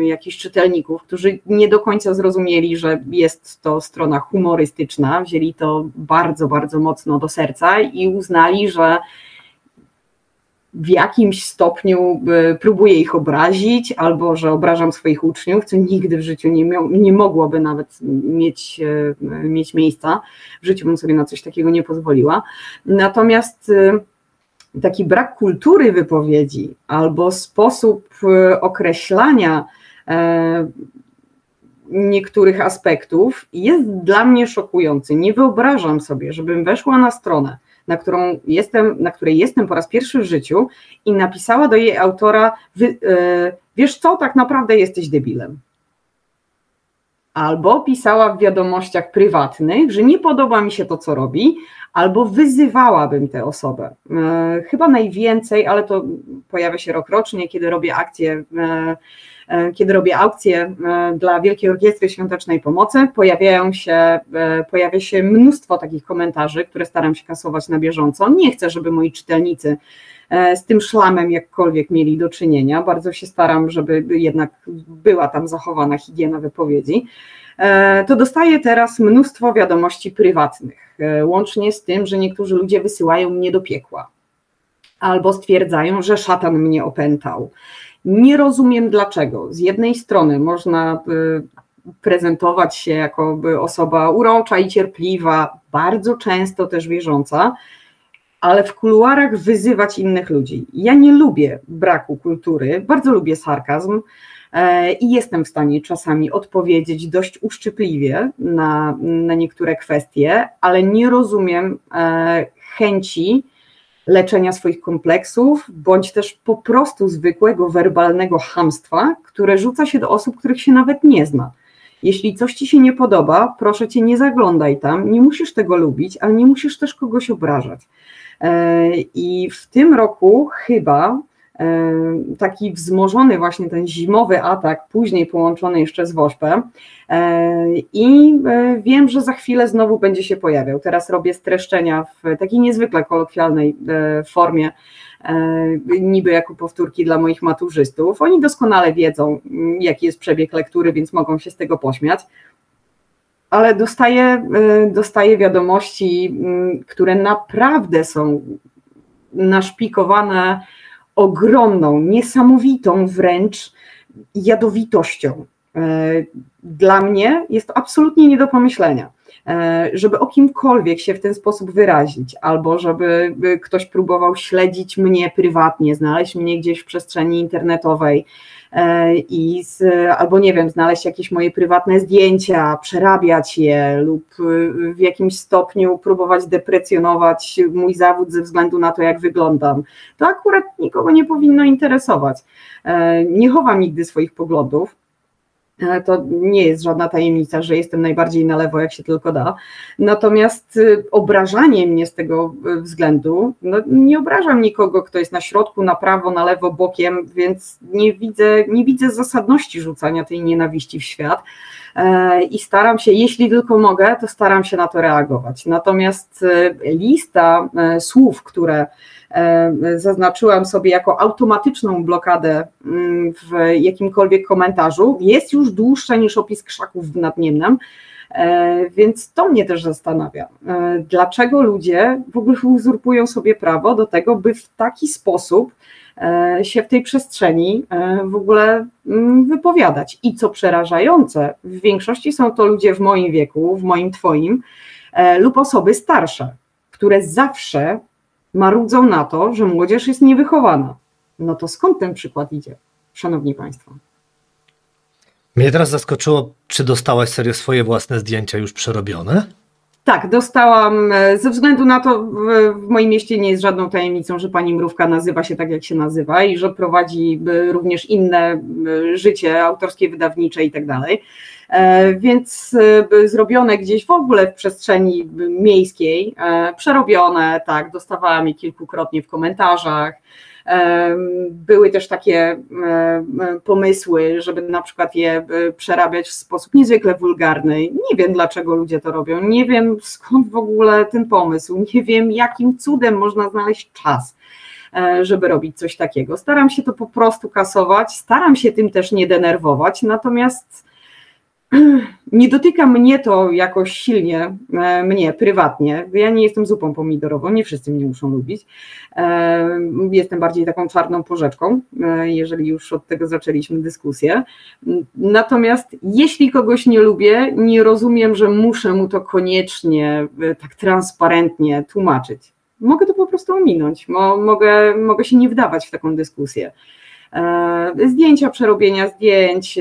jakichś czytelników, którzy nie do końca zrozumieli, że jest to strona humorystyczna, wzięli to bardzo, bardzo mocno do serca i uznali, że w jakimś stopniu próbuję ich obrazić, albo że obrażam swoich uczniów, co nigdy w życiu nie mogłoby nawet mieć miejsca. W życiu bym sobie na coś takiego nie pozwoliła. Natomiast taki brak kultury wypowiedzi albo sposób określania niektórych aspektów jest dla mnie szokujący. Nie wyobrażam sobie, żebym weszła na stronę, na której jestem po raz pierwszy w życiu i napisała do jej autora: wiesz co, tak naprawdę jesteś debilem. Albo pisała w wiadomościach prywatnych, że nie podoba mi się to, co robi, albo wyzywałabym tę osobę. Chyba najwięcej, ale to pojawia się rokrocznie, kiedy robię aukcje dla Wielkiej Orkiestry Świątecznej Pomocy, pojawia się mnóstwo takich komentarzy, które staram się kasować na bieżąco. Nie chcę, żeby moi czytelnicy z tym szlamem jakkolwiek mieli do czynienia. Bardzo się staram, żeby jednak była tam zachowana higiena wypowiedzi. To dostaję teraz mnóstwo wiadomości prywatnych, łącznie z tym, że niektórzy ludzie wysyłają mnie do piekła albo stwierdzają, że szatan mnie opętał. Nie rozumiem dlaczego. Z jednej strony można prezentować się jako osoba urocza i cierpliwa, bardzo często też wierząca, ale w kuluarach wyzywać innych ludzi. Ja nie lubię braku kultury, bardzo lubię sarkazm i jestem w stanie czasami odpowiedzieć dość uszczypliwie na niektóre kwestie, ale nie rozumiem chęci leczenia swoich kompleksów, bądź też po prostu zwykłego werbalnego chamstwa, które rzuca się do osób, których się nawet nie zna. Jeśli coś ci się nie podoba, proszę cię, nie zaglądaj tam, nie musisz tego lubić, ale nie musisz też kogoś obrażać. I w tym roku chyba taki wzmożony właśnie ten zimowy atak, później połączony jeszcze z WOŚP-em i wiem, że za chwilę znowu będzie się pojawiał. Teraz robię streszczenia w takiej niezwykle kolokwialnej formie, niby jako powtórki dla moich maturzystów. Oni doskonale wiedzą, jaki jest przebieg lektury, więc mogą się z tego pośmiać. Ale dostaję wiadomości, które naprawdę są naszpikowane ogromną, niesamowitą wręcz jadowitością. Dla mnie jest to absolutnie nie do pomyślenia, żeby o kimkolwiek się w ten sposób wyrazić, albo żeby ktoś próbował śledzić mnie prywatnie, znaleźć mnie gdzieś w przestrzeni internetowej albo nie wiem, znaleźć jakieś moje prywatne zdjęcia, przerabiać je lub w jakimś stopniu próbować deprecjonować mój zawód ze względu na to, jak wyglądam. To akurat nikogo nie powinno interesować. Nie chowam nigdy swoich poglądów. To nie jest żadna tajemnica, że jestem najbardziej na lewo, jak się tylko da. Natomiast obrażanie mnie z tego względu, no nie obrażam nikogo, kto jest na środku, na prawo, na lewo, bokiem, więc nie widzę zasadności rzucania tej nienawiści w świat i staram się, jeśli tylko mogę, to staram się na to reagować. Natomiast lista słów, które zaznaczyłam sobie jako automatyczną blokadę w jakimkolwiek komentarzu, jest już dłuższa niż opis krzaków w Nadniemnem, więc to mnie też zastanawia. Dlaczego ludzie w ogóle uzurpują sobie prawo do tego, by w taki sposób się w tej przestrzeni w ogóle wypowiadać. I co przerażające, w większości są to ludzie w moim wieku, w moim, twoim, lub osoby starsze, które zawsze marudzą na to, że młodzież jest niewychowana. No to skąd ten przykład idzie, szanowni państwo? Mnie teraz zaskoczyło, czy dostałaś serio swoje własne zdjęcia już przerobione? Tak, dostałam, ze względu na to w moim mieście nie jest żadną tajemnicą, że pani Mrówka nazywa się tak, jak się nazywa i że prowadzi również inne życie autorskie, wydawnicze i tak dalej. Więc zrobione gdzieś w ogóle w przestrzeni miejskiej, przerobione, tak, dostawałam je kilkukrotnie w komentarzach. Były też takie pomysły, żeby na przykład je przerabiać w sposób niezwykle wulgarny. Nie wiem, dlaczego ludzie to robią, nie wiem, skąd w ogóle ten pomysł, nie wiem, jakim cudem można znaleźć czas, żeby robić coś takiego. Staram się to po prostu kasować, staram się tym też nie denerwować, natomiast nie dotyka mnie to jakoś silnie, mnie prywatnie. Ja nie jestem zupą pomidorową, nie wszyscy mnie muszą lubić. Jestem bardziej taką czarną porzeczką, jeżeli już od tego zaczęliśmy dyskusję. Natomiast jeśli kogoś nie lubię, nie rozumiem, że muszę mu to koniecznie tak transparentnie tłumaczyć. Mogę to po prostu ominąć, mogę się nie wdawać w taką dyskusję. Zdjęcia, przerobienia zdjęć,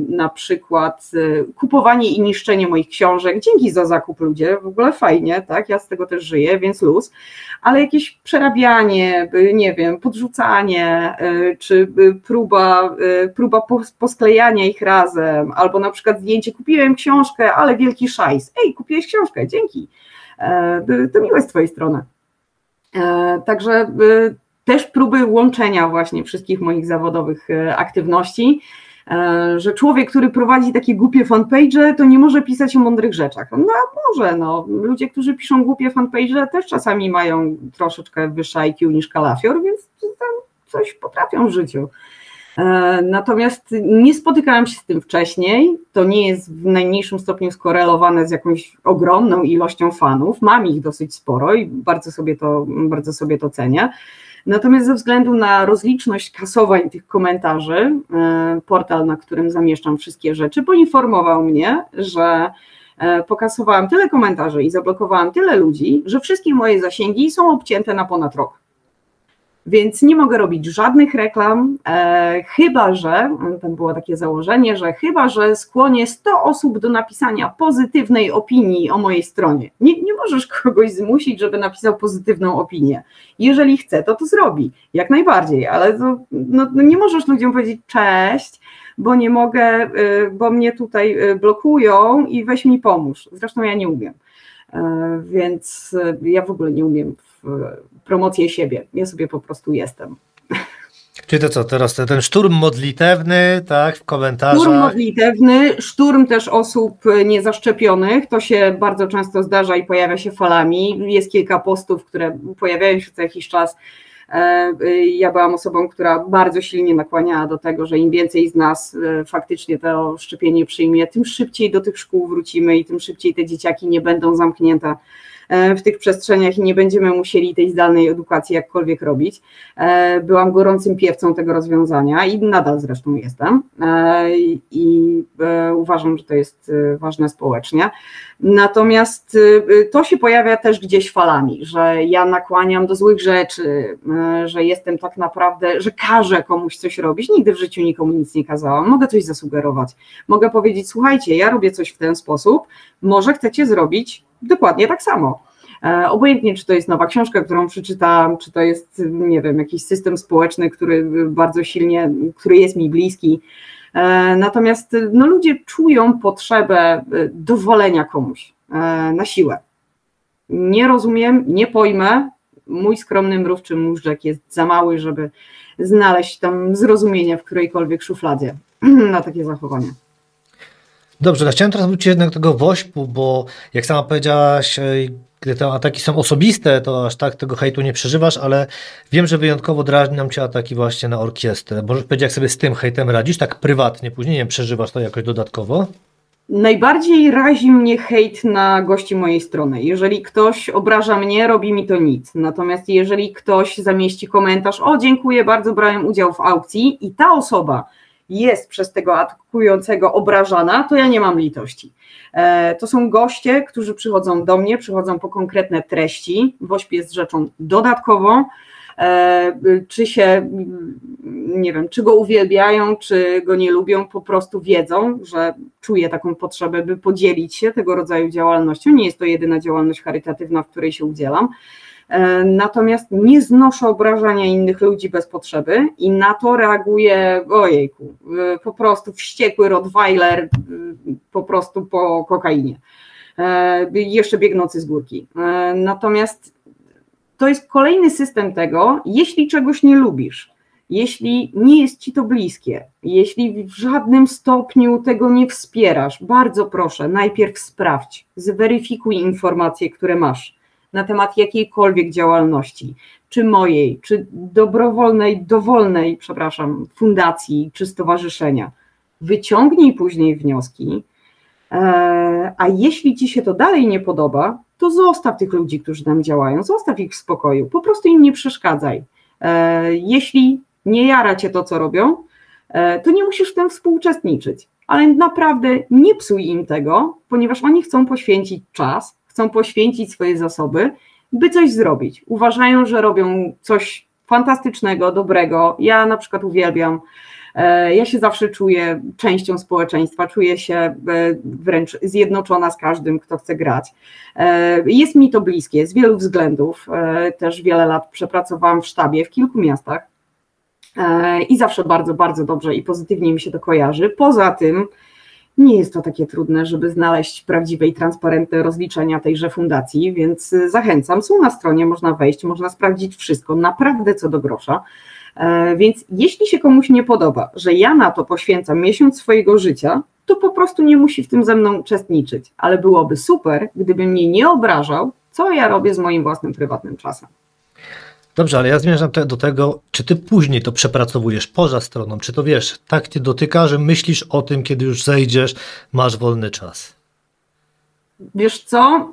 na przykład kupowanie i niszczenie moich książek, dzięki za zakup ludzie, w ogóle fajnie, tak, ja z tego też żyję, więc luz, ale jakieś przerabianie, nie wiem, podrzucanie, czy próba posklejania ich razem, albo na przykład zdjęcie, kupiłem książkę, ale wielki szajs, ej, kupiłeś książkę, dzięki, to miłe z twojej strony. Także też próby łączenia właśnie wszystkich moich zawodowych aktywności, że człowiek, który prowadzi takie głupie fanpage, to nie może pisać o mądrych rzeczach. No może, no. Ludzie, którzy piszą głupie fanpage, też czasami mają troszeczkę wyższe IQ niż kalafior, więc tam coś potrafią w życiu. Natomiast nie spotykałam się z tym wcześniej, to nie jest w najmniejszym stopniu skorelowane z jakąś ogromną ilością fanów, mam ich dosyć sporo i bardzo sobie to cenię. Natomiast ze względu na rozliczność kasowań tych komentarzy, portal, na którym zamieszczam wszystkie rzeczy, poinformował mnie, że pokasowałam tyle komentarzy i zablokowałam tyle ludzi, że wszystkie moje zasięgi są obcięte na ponad rok. Więc nie mogę robić żadnych reklam, chyba że, tam było takie założenie, że chyba że skłonię 100 osób do napisania pozytywnej opinii o mojej stronie. Nie możesz kogoś zmusić, żeby napisał pozytywną opinię. Jeżeli chce, to zrobi, jak najbardziej, ale nie możesz ludziom powiedzieć cześć, bo nie mogę, bo mnie tutaj blokują i weź mi pomóż. Zresztą ja nie umiem, więc ja w ogóle nie umiem promocję siebie, ja sobie po prostu jestem. Czyli to co, teraz ten szturm modlitewny, tak, w komentarzach? Szturm modlitewny, szturm też osób niezaszczepionych, to się bardzo często zdarza i pojawia się falami, jest kilka postów, które pojawiają się co jakiś czas. Ja byłam osobą, która bardzo silnie nakłaniała do tego, że im więcej z nas faktycznie to szczepienie przyjmie, tym szybciej do tych szkół wrócimy i tym szybciej te dzieciaki nie będą zamknięte w tych przestrzeniach i nie będziemy musieli tej zdalnej edukacji jakkolwiek robić. Byłam gorącym piewcą tego rozwiązania i nadal zresztą jestem i uważam, że to jest ważne społecznie. Natomiast to się pojawia też gdzieś falami, że ja nakłaniam do złych rzeczy, że jestem tak naprawdę, że każę komuś coś robić. Nigdy w życiu nikomu nic nie kazałam. Mogę coś zasugerować. Mogę powiedzieć, słuchajcie, ja robię coś w ten sposób, może chcecie zrobić dokładnie tak samo. Obojętnie, czy to jest nowa książka, którą przeczytałam, czy to jest, nie wiem, jakiś system społeczny, który bardzo silnie, który jest mi bliski, Natomiast no, ludzie czują potrzebę dowolenia komuś na siłę. Nie rozumiem, nie pojmę, mój skromny mrówczy móżdżek jest za mały, żeby znaleźć tam zrozumienie w którejkolwiek szufladzie na takie zachowania. Dobrze, no chciałem teraz wrócić jednak do tego WOŚP-u, bo jak sama powiedziałaś, gdy te ataki są osobiste, to aż tak tego hejtu nie przeżywasz, ale wiem, że wyjątkowo drażnią cię ataki właśnie na orkiestrę. Możesz powiedzieć, jak sobie z tym hejtem radzisz, tak prywatnie, później nie przeżywasz to jakoś dodatkowo? Najbardziej razi mnie hejt na gości mojej strony. Jeżeli ktoś obraża mnie, robi mi to nic. Natomiast jeżeli ktoś zamieści komentarz, o dziękuję bardzo, brałem udział w aukcji i ta osoba jest przez tego atakującego obrażana, to ja nie mam litości. To są goście, którzy przychodzą do mnie, przychodzą po konkretne treści. WOŚP jest rzeczą dodatkową. Czy się, nie wiem, czy go uwielbiają, czy go nie lubią, po prostu wiedzą, że czuję taką potrzebę, by podzielić się tego rodzaju działalnością. Nie jest to jedyna działalność charytatywna, w której się udzielam. Natomiast nie znoszę obrażania innych ludzi bez potrzeby i na to reaguję, ojejku, po prostu wściekły rottweiler, po prostu po kokainie, jeszcze biegnący z górki. Natomiast to jest kolejny system tego, jeśli czegoś nie lubisz, jeśli nie jest ci to bliskie, jeśli w żadnym stopniu tego nie wspierasz, bardzo proszę, najpierw sprawdź, zweryfikuj informacje, które masz na temat jakiejkolwiek działalności, czy mojej, czy dobrowolnej, dowolnej, fundacji, czy stowarzyszenia. Wyciągnij później wnioski, a jeśli ci się to dalej nie podoba, to zostaw tych ludzi, którzy tam działają, zostaw ich w spokoju, po prostu im nie przeszkadzaj. Jeśli nie jara cię to, co robią, to nie musisz w tym współuczestniczyć, ale naprawdę nie psuj im tego, ponieważ oni chcą poświęcić czas, chcą poświęcić swoje zasoby, by coś zrobić. Uważają, że robią coś fantastycznego, dobrego. Ja na przykład uwielbiam. Ja się zawsze czuję częścią społeczeństwa, czuję się wręcz zjednoczona z każdym, kto chce grać. Jest mi to bliskie z wielu względów. Też wiele lat przepracowałam w sztabie w kilku miastach i zawsze bardzo, bardzo dobrze i pozytywnie mi się to kojarzy. Poza tym nie jest to takie trudne, żeby znaleźć prawdziwe i transparentne rozliczenia tejże fundacji, więc zachęcam, są na stronie, można wejść, można sprawdzić wszystko, naprawdę co do grosza. Więc jeśli się komuś nie podoba, że ja na to poświęcam miesiąc swojego życia, to po prostu nie musi w tym ze mną uczestniczyć, ale byłoby super, gdyby mnie nie obrażał, co ja robię z moim własnym prywatnym czasem. Dobrze, ale ja zmierzam do tego, czy ty później to przepracowujesz poza stroną, czy to wiesz, tak cię dotyka, że myślisz o tym, kiedy już zejdziesz, masz wolny czas? Wiesz co,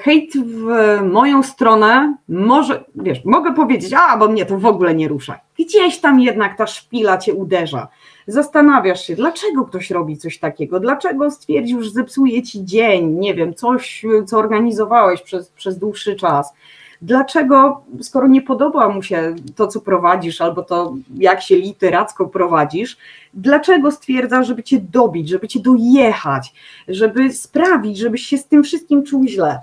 hejt w moją stronę może, wiesz, mogę powiedzieć, bo mnie to w ogóle nie rusza. Gdzieś tam jednak ta szpila cię uderza. Zastanawiasz się, dlaczego ktoś robi coś takiego, dlaczego stwierdził, że zepsuje ci dzień, nie wiem, coś, co organizowałeś przez dłuższy czas. Dlaczego, skoro nie podoba mu się to, co prowadzisz, albo to, jak się literacko prowadzisz, dlaczego stwierdza, żeby cię dobić, żeby cię dojechać, żeby sprawić, żebyś się z tym wszystkim czuł źle?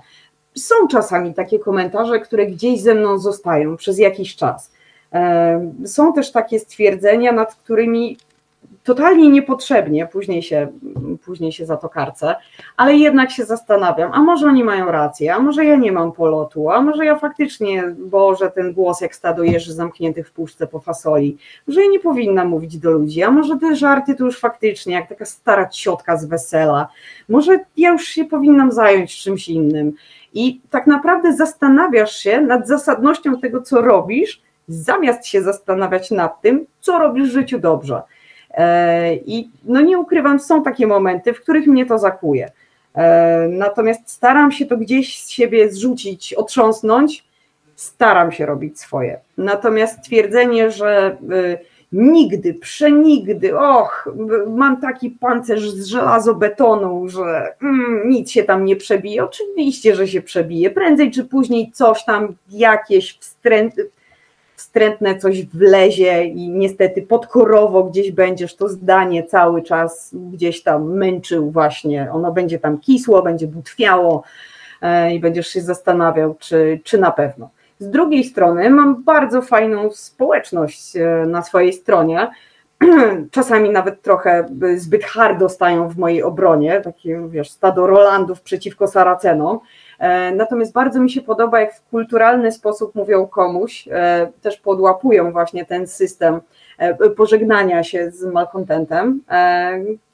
Są czasami takie komentarze, które gdzieś ze mną zostają przez jakiś czas. Są też takie stwierdzenia, nad którymi totalnie niepotrzebnie, później się za to karcę, ale jednak się zastanawiam, a może oni mają rację, a może ja nie mam polotu, a może ja faktycznie, Boże, ten głos jak stado jeży zamkniętych w puszce po fasoli, że ja nie powinna mówić do ludzi, a może te żarty to już faktycznie jak taka stara ciotka z wesela, może ja już się powinnam zająć czymś innym i tak naprawdę zastanawiasz się nad zasadnością tego, co robisz, zamiast się zastanawiać nad tym, co robisz w życiu dobrze. I no nie ukrywam, są takie momenty, w których mnie to zakuje. Natomiast staram się to gdzieś z siebie zrzucić, otrząsnąć, staram się robić swoje. Natomiast twierdzenie, że nigdy, przenigdy, mam taki pancerz z żelazobetonu, że nic się tam nie przebije. Oczywiście, że się przebije. Prędzej czy później coś tam, jakieś wstrętne coś wlezie i niestety podkorowo gdzieś będziesz to zdanie cały czas gdzieś tam męczył właśnie, ono będzie tam kisło, będzie butwiało i będziesz się zastanawiał, czy na pewno. Z drugiej strony mam bardzo fajną społeczność na swojej stronie, czasami nawet trochę zbyt hardo stają w mojej obronie, takie wiesz, stado Rolandów przeciwko Saracenom. Natomiast bardzo mi się podoba, jak w kulturalny sposób mówią komuś, też podłapują właśnie ten system pożegnania się z malkontentem,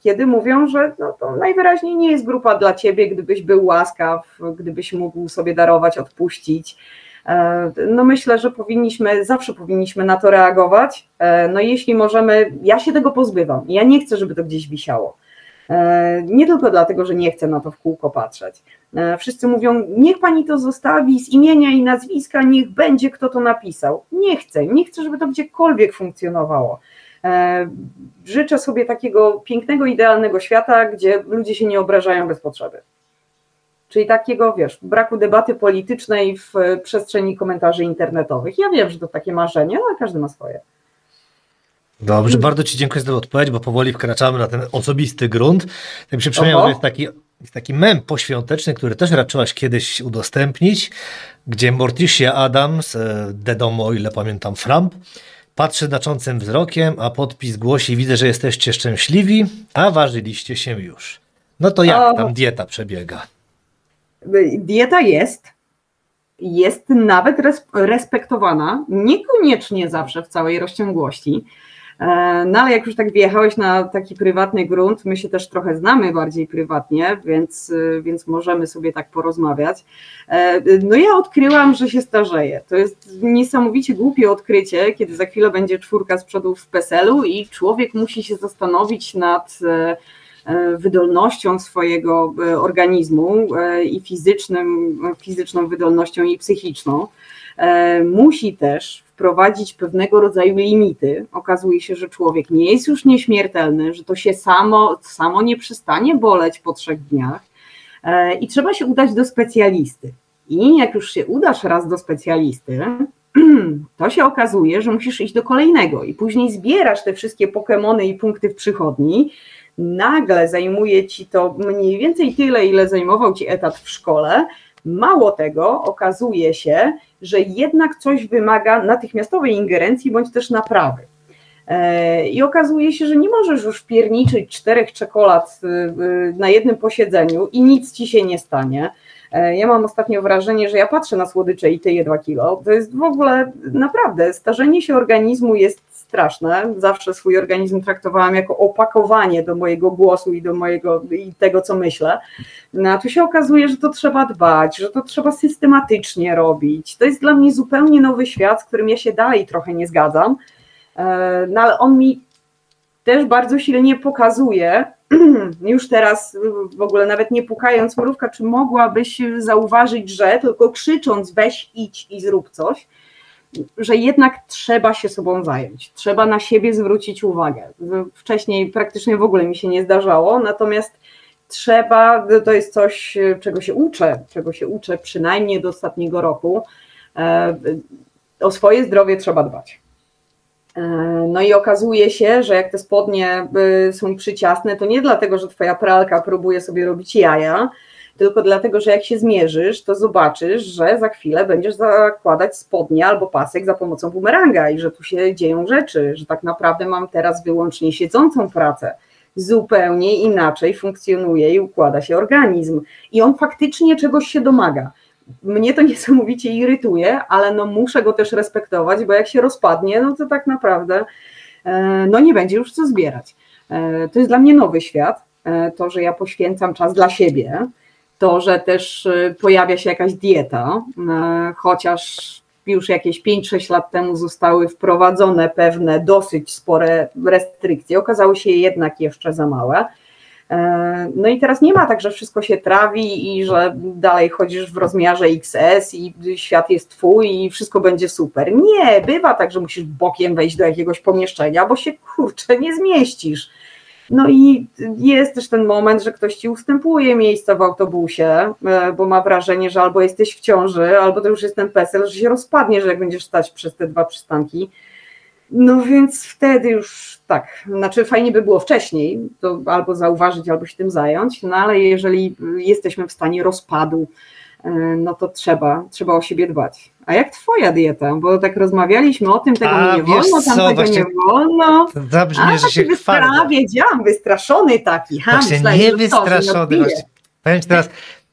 kiedy mówią, że no to najwyraźniej nie jest grupa dla ciebie, gdybyś był łaskaw, gdybyś mógł sobie darować, odpuścić. No myślę, że zawsze powinniśmy na to reagować. No jeśli możemy, ja się tego pozbywam. Ja nie chcę, żeby to gdzieś wisiało. Nie tylko dlatego, że nie chcę na to w kółko patrzeć. Wszyscy mówią, niech pani to zostawi z imienia i nazwiska, niech będzie kto to napisał. Nie chcę, żeby to gdziekolwiek funkcjonowało. Życzę sobie takiego pięknego, idealnego świata, gdzie ludzie się nie obrażają bez potrzeby. Czyli takiego, wiesz, braku debaty politycznej w przestrzeni komentarzy internetowych. Ja wiem, że to takie marzenie, ale każdy ma swoje. Dobrze, bardzo ci dziękuję za tę odpowiedź, bo powoli wkraczamy na ten osobisty grunt. Tak mi się przypomniał, że jest taki mem poświąteczny, który też raczyłaś kiedyś udostępnić, gdzie Morticia Adams, Dedomo, o ile pamiętam, Framp, patrzy znaczącym wzrokiem, a podpis głosi: widzę, że jesteście szczęśliwi, a ważyliście się już. No to jak tam dieta przebiega? Dieta jest nawet respektowana, niekoniecznie zawsze w całej rozciągłości, no ale jak już tak wjechałeś na taki prywatny grunt, my się też trochę znamy bardziej prywatnie, więc możemy sobie tak porozmawiać. No ja odkryłam, że się starzeję. To jest niesamowicie głupie odkrycie, kiedy za chwilę będzie 4 z przodu w PESEL-u i człowiek musi się zastanowić nad wydolnością swojego organizmu i fizyczną wydolnością i psychiczną. Musi też wprowadzić pewnego rodzaju limity. Okazuje się, że człowiek nie jest już nieśmiertelny, że to się samo nie przestanie boleć po 3 dniach i trzeba się udać do specjalisty. I jak już się udasz raz do specjalisty, to się okazuje, że musisz iść do kolejnego i później zbierasz te wszystkie Pokemony i punkty w przychodni. Nagle zajmuje ci to mniej więcej tyle, ile zajmował ci etat w szkole. Mało tego, okazuje się, że jednak coś wymaga natychmiastowej ingerencji bądź też naprawy. I okazuje się, że nie możesz już wpierniczyć 4 czekolad na jednym posiedzeniu i nic ci się nie stanie. Ja mam ostatnio wrażenie, że ja patrzę na słodycze i tyję 2 kilo. To jest w ogóle naprawdę, starzenie się organizmu jest straszne. Zawsze swój organizm traktowałam jako opakowanie do mojego głosu i i tego, co myślę. No, a tu się okazuje, że to trzeba dbać, że to trzeba systematycznie robić. To jest dla mnie zupełnie nowy świat, z którym ja się dalej trochę nie zgadzam. No, ale on mi też bardzo silnie pokazuje, już teraz w ogóle nawet nie pukając, Mrówka, czy mogłabyś zauważyć, że tylko krzycząc weź, idź i zrób coś, że jednak trzeba się sobą zająć, trzeba na siebie zwrócić uwagę. Wcześniej praktycznie w ogóle mi się nie zdarzało, natomiast to jest coś, czego się uczę przynajmniej do ostatniego roku. O swoje zdrowie trzeba dbać. No i okazuje się, że jak te spodnie są przyciasne, to nie dlatego, że twoja pralka próbuje sobie robić jaja, tylko dlatego, że jak się zmierzysz, to zobaczysz, że za chwilę będziesz zakładać spodnie albo pasek za pomocą bumeranga i że tu się dzieją rzeczy, że tak naprawdę mam teraz wyłącznie siedzącą pracę. Zupełnie inaczej funkcjonuje i układa się organizm i on faktycznie czegoś się domaga. Mnie to niesamowicie irytuje, ale no muszę go też respektować, bo jak się rozpadnie, no to tak naprawdę no nie będzie już co zbierać. To jest dla mnie nowy świat, to, że ja poświęcam czas dla siebie, to, że też pojawia się jakaś dieta, chociaż już jakieś 5-6 lat temu zostały wprowadzone pewne dosyć spore restrykcje, okazały się jednak jeszcze za małe. No i teraz nie ma tak, że wszystko się trawi i że dalej chodzisz w rozmiarze XS i świat jest twój i wszystko będzie super. Nie, bywa tak, że musisz bokiem wejść do jakiegoś pomieszczenia, bo się kurczę nie zmieścisz. No i jest też ten moment, że ktoś ci ustępuje miejsca w autobusie, bo ma wrażenie, że albo jesteś w ciąży, albo to już jest ten PESEL, że się rozpadnie, że jak będziesz stać przez te 2 przystanki. No więc wtedy już tak, znaczy fajnie by było wcześniej to albo zauważyć, albo się tym zająć, no ale jeżeli jesteśmy w stanie rozpadu no to trzeba o siebie dbać. A jak twoja dieta? Bo tak rozmawialiśmy o tym, tego mi nie wolno, tamtego nie wolno. Zabrzmi, że się chwalę. Wiedziałam, wystraszony taki. Właśnie nie wystraszony. Właśnie, powiem ci teraz,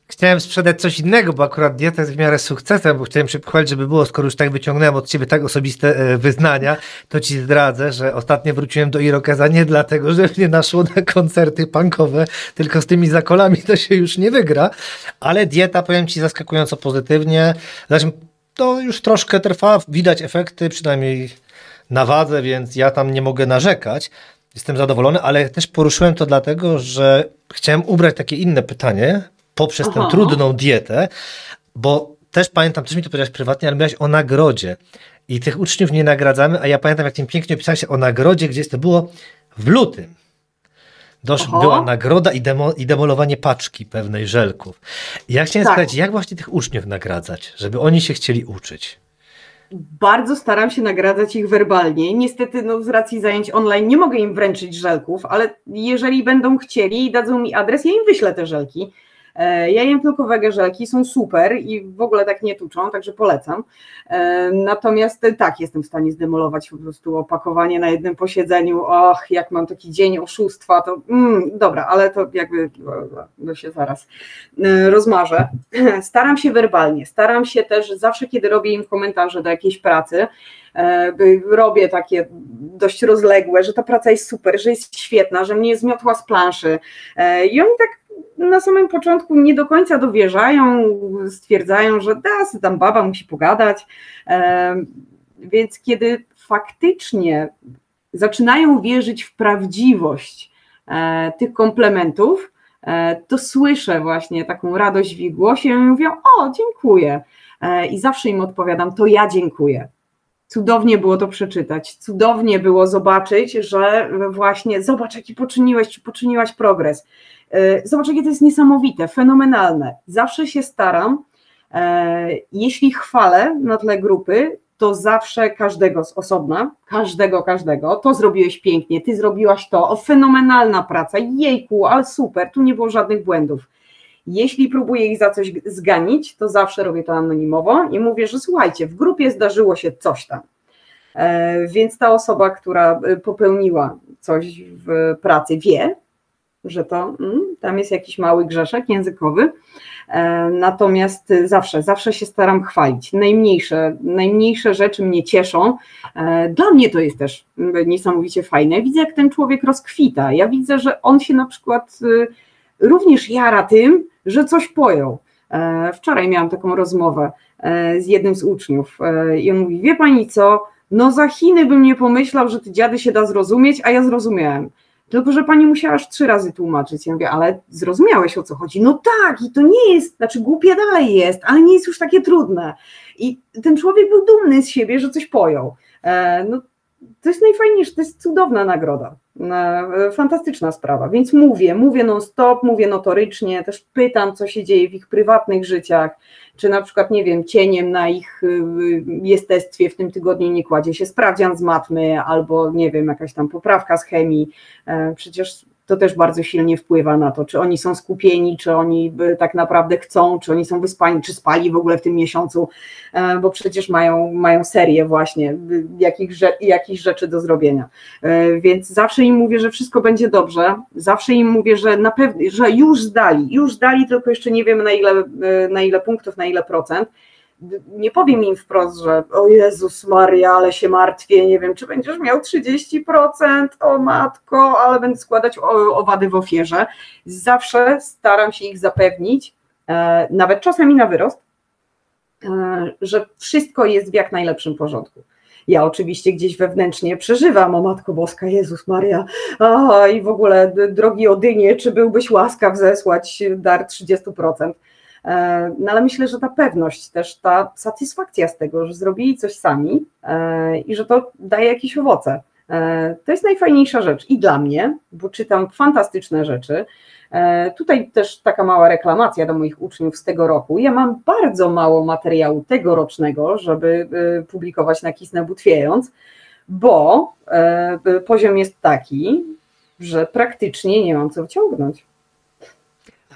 chciałem sprzedać coś innego, bo akurat dieta jest w miarę sukcesem, bo chciałem się pochwalić, żeby było, skoro już tak wyciągnąłem od ciebie tak osobiste wyznania, to ci zdradzę, że ostatnio wróciłem do Irokeza nie dlatego, że mnie naszło na koncerty punkowe, tylko z tymi zakolami to się już nie wygra, ale dieta, powiem ci, zaskakująco pozytywnie. Znaczy, to już troszkę trwa, widać efekty, przynajmniej na wadze, więc ja tam nie mogę narzekać. Jestem zadowolony, ale też poruszyłem to dlatego, że chciałem ubrać takie inne pytanie poprzez tę trudną dietę, bo też pamiętam, też mi to powiedziałeś prywatnie, ale mówiłaś o nagrodzie i tych uczniów nie nagradzamy, a ja pamiętam, jak tym pięknie opisałeś o nagrodzie, gdzieś to było w lutym. Była nagroda i demolowanie paczki pewnej żelków. I ja chciałem spytać, jak właśnie tych uczniów nagradzać, żeby oni się chcieli uczyć? Bardzo staram się nagradzać ich werbalnie. Niestety z racji zajęć online nie mogę im wręczyć żelków, ale jeżeli będą chcieli i dadzą mi adres, ja im wyślę te żelki. Ja jem tylko wege żelki, są super i w ogóle tak nie tuczą, także polecam. Natomiast tak, jestem w stanie zdemolować po prostu opakowanie na jednym posiedzeniu. Och, jak mam taki dzień oszustwa, to dobra, ale to jakby się zaraz rozmarzę. Staram się werbalnie, staram się też zawsze, kiedy robię im komentarze do jakiejś pracy, robię takie dość rozległe, że ta praca jest super, że jest świetna, że mnie zmiotła z planszy i oni tak na samym początku nie do końca dowierzają, stwierdzają, że tam baba musi pogadać, więc kiedy faktycznie zaczynają wierzyć w prawdziwość tych komplementów, to słyszę właśnie taką radość w ich głosie i mówią: o, dziękuję. I zawsze im odpowiadam: to ja dziękuję. Cudownie było to przeczytać, cudownie było zobaczyć, że właśnie zobacz, jaki poczyniłaś progres. Zobacz, jakie to jest niesamowite, fenomenalne. Zawsze się staram, jeśli chwalę na tle grupy, to zawsze każdego z osobna, każdego, to zrobiłeś pięknie, ty zrobiłaś to, o, fenomenalna praca, jejku, ale super, tu nie było żadnych błędów. Jeśli próbuję ich za coś zganić, to zawsze robię to anonimowo i mówię, że słuchajcie, w grupie zdarzyło się coś tam. Więc ta osoba, która popełniła coś w pracy, wie, że to tam jest jakiś mały grzeszek językowy, natomiast zawsze się staram chwalić. Najmniejsze rzeczy mnie cieszą. Dla mnie to jest też niesamowicie fajne. Widzę, jak ten człowiek rozkwita. Ja widzę, że on się na przykład również jara tym, że coś pojął. Wczoraj miałam taką rozmowę z jednym z uczniów i on mówi: wie pani co, no za Chiny bym nie pomyślał, że te dziady się da zrozumieć, a ja zrozumiałem. Tylko że pani musiała aż 3 razy tłumaczyć. Ja mówię: ale zrozumiałeś, o co chodzi? No tak, i to nie jest, znaczy głupie dalej jest, ale nie jest już takie trudne. I ten człowiek był dumny z siebie, że coś pojął. No, to jest najfajniejsze, to jest cudowna nagroda. Fantastyczna sprawa, więc mówię non-stop, mówię notorycznie, też pytam, co się dzieje w ich prywatnych życiach, czy na przykład, nie wiem, cieniem na ich jestestwie w tym tygodniu nie kładzie się sprawdzian z matmy, albo nie wiem, jakaś tam poprawka z chemii, przecież to też bardzo silnie wpływa na to, czy oni są skupieni, czy oni tak naprawdę chcą, czy oni są wyspani, czy spali w ogóle w tym miesiącu, bo przecież mają serię właśnie jakichś rzeczy do zrobienia. Więc zawsze im mówię, że wszystko będzie dobrze, zawsze im mówię, że na pewno, że już zdali, tylko jeszcze nie wiem na ile punktów, na ile procent. Nie powiem im wprost, że o Jezus Maria, ale się martwię, nie wiem, czy będziesz miał 30%, o matko, ale będę składać owady w ofierze. Zawsze staram się ich zapewnić, nawet czasami na wyrost, że wszystko jest w jak najlepszym porządku. Ja oczywiście gdzieś wewnętrznie przeżywam: o Matko Boska, Jezus Maria, i w ogóle drogi Odynie, czy byłbyś łaskaw zesłać dar 30%. No ale myślę, że ta pewność, też ta satysfakcja z tego, że zrobili coś sami i że to daje jakieś owoce. To jest najfajniejsza rzecz i dla mnie, bo czytam fantastyczne rzeczy. Tutaj też taka mała reklamacja do moich uczniów z tego roku. Ja mam bardzo mało materiału tegorocznego, żeby publikować na Kisnę Butwiejąc, bo poziom jest taki, że praktycznie nie mam co wciągnąć.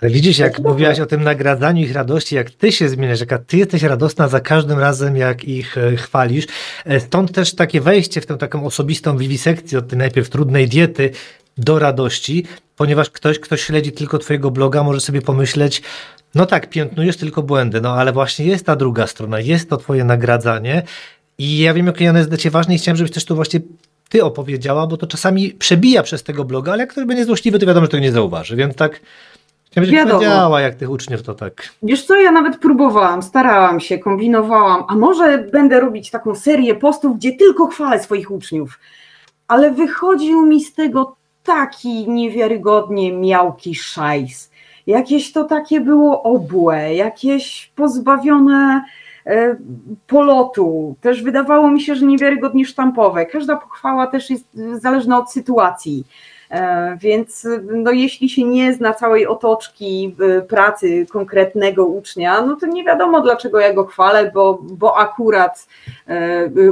Ale widzisz, jak mówiłaś o tym nagradzaniu ich radości, jak ty się zmieniasz, jaka ty jesteś radosna za każdym razem, jak ich chwalisz. Stąd też takie wejście w tę taką osobistą wiwisekcję od tej najpierw trudnej diety do radości, ponieważ ktoś, kto śledzi tylko twojego bloga, może sobie pomyśleć, no tak, piętnujesz tylko błędy, no ale właśnie jest ta druga strona, jest to twoje nagradzanie i ja wiem, jakie ono jest dla ciebie ważne i chciałem, żebyś też tu właśnie ty opowiedziała, bo to czasami przebija przez tego bloga, ale jak ktoś będzie złośliwy, to wiadomo, że tego nie zauważy, więc tak chciałem, żebyś powiedziała, jak tych uczniów to tak. Wiesz co, ja nawet próbowałam, starałam się, kombinowałam, a może będę robić taką serię postów, gdzie tylko chwalę swoich uczniów, ale wychodził mi z tego taki niewiarygodnie miałki szajs. Jakieś to takie było obłe, jakieś pozbawione polotu. Też wydawało mi się, że niewiarygodnie sztampowe. Każda pochwała też jest zależna od sytuacji. Więc no, jeśli się nie zna całej otoczki pracy konkretnego ucznia, no to nie wiadomo, dlaczego ja go chwalę, bo akurat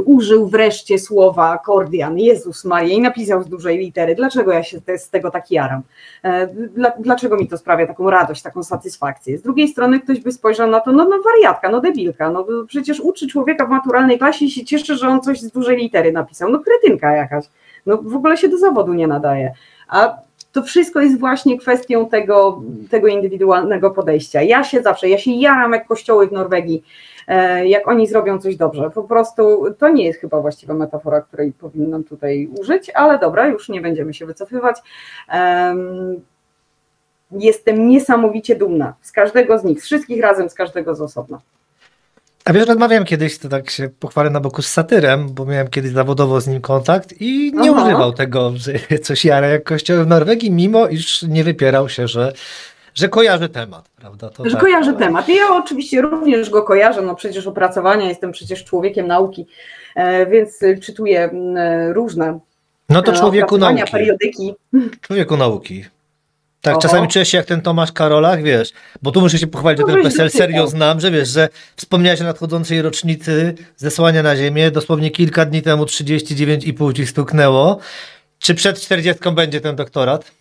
użył wreszcie słowa Kordian, Jezus Maria, i napisał z dużej litery. Dlaczego ja się z tego tak jaram? Dlaczego mi to sprawia taką radość, taką satysfakcję? Z drugiej strony ktoś by spojrzał na to, no wariatka, no debilka, no przecież uczy człowieka w maturalnej klasie i się cieszy, że on coś z dużej litery napisał. No kretynka jakaś. No w ogóle się do zawodu nie nadaje. A to wszystko jest właśnie kwestią tego indywidualnego podejścia. Ja się jaram jak kościoły w Norwegii, jak oni zrobią coś dobrze. Po prostu to nie jest chyba właściwa metafora, której powinnam tutaj użyć, ale dobra, już nie będziemy się wycofywać. Jestem niesamowicie dumna z każdego z nich, z wszystkich razem, z każdego z osobna. A wiesz, rozmawiałem kiedyś, to tak się pochwalę na boku z satyrem, bo miałem kiedyś zawodowo z nim kontakt i nie używał tego, że coś jara jak kościoły w Norwegii, mimo iż nie wypierał się, że kojarzy temat, prawda? To że tak, kojarzy temat. I ja oczywiście również go kojarzę, no przecież opracowania, jestem przecież człowiekiem nauki, więc czytuję różne no to człowieku nauki. Periodyki. Człowieku nauki. Tak, czasami czujesz się jak ten Tomasz Karolak, wiesz, bo tu muszę się pochwalić, że ten PESEL serio znam, że wiesz, że wspomniałeś o nadchodzącej rocznicy zesłania na ziemię, dosłownie kilka dni temu 39,5 ci stuknęło. Czy przed 40 będzie ten doktorat?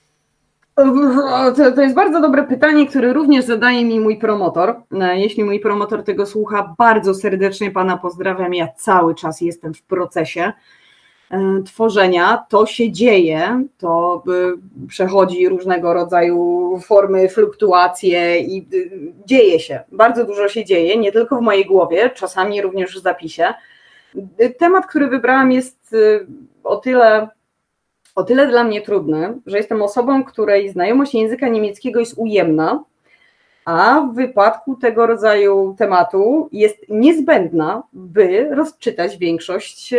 To jest bardzo dobre pytanie, które również zadaje mi mój promotor. Jeśli mój promotor tego słucha, bardzo serdecznie pana pozdrawiam, ja cały czas jestem w procesie tworzenia, to się dzieje, to przechodzi różnego rodzaju formy, fluktuacje i dzieje się, bardzo dużo się dzieje, nie tylko w mojej głowie, czasami również w zapisie. Temat, który wybrałam jest o tyle dla mnie trudny, że jestem osobą, której znajomość języka niemieckiego jest ujemna, a w wypadku tego rodzaju tematu jest niezbędna, by rozczytać większość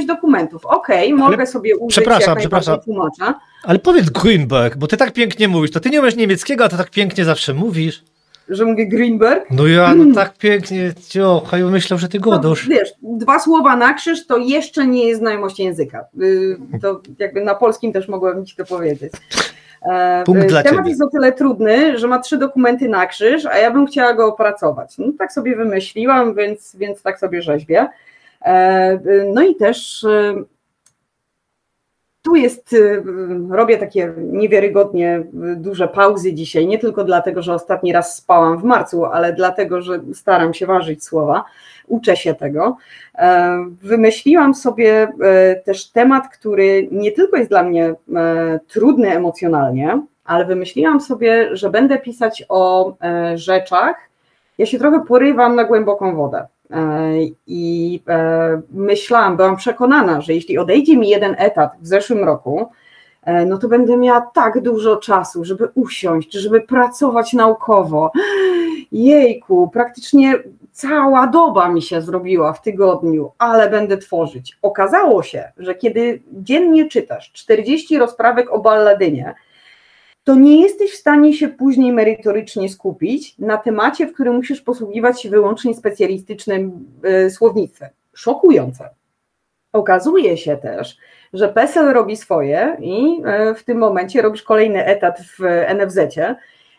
dokumentów. Okej, mogę sobie użyć jak tłumacza. Ale powiedz Grünberg, bo ty tak pięknie mówisz, to ty nie umiesz niemieckiego, a ty tak pięknie zawsze mówisz. Że mówię Grünberg? No ja, tak pięknie, myślę, że ty godosz. No, wiesz, 2 słowa na krzyż to jeszcze nie jest znajomość języka. To jakby na polskim też mogłabym ci to powiedzieć. Temat jest o tyle trudny, że ma 3 dokumenty na krzyż, a ja bym chciała go opracować. No, tak sobie wymyśliłam, więc tak sobie rzeźbię. No i też tu robię takie niewiarygodnie duże pauzy dzisiaj, nie tylko dlatego, że ostatni raz spałam w marcu, ale dlatego, że staram się ważyć słowa, uczę się tego. Wymyśliłam sobie też temat, który nie tylko jest dla mnie trudny emocjonalnie, ale wymyśliłam sobie, że będę pisać o rzeczach. Ja się trochę porywam na głęboką wodę. I byłam przekonana, że jeśli odejdzie mi 1 etat w zeszłym roku, no to będę miała tak dużo czasu, żeby usiąść, żeby pracować naukowo. Jejku, praktycznie cała doba mi się zrobiła w tygodniu, ale będę tworzyć. Okazało się, że kiedy dziennie czytasz 40 rozprawek o Balladynie, to nie jesteś w stanie się później merytorycznie skupić na temacie, w którym musisz posługiwać się wyłącznie specjalistycznym słownictwem. Szokujące. Okazuje się też, że PESEL robi swoje i w tym momencie robisz kolejny etat w NFZ-cie,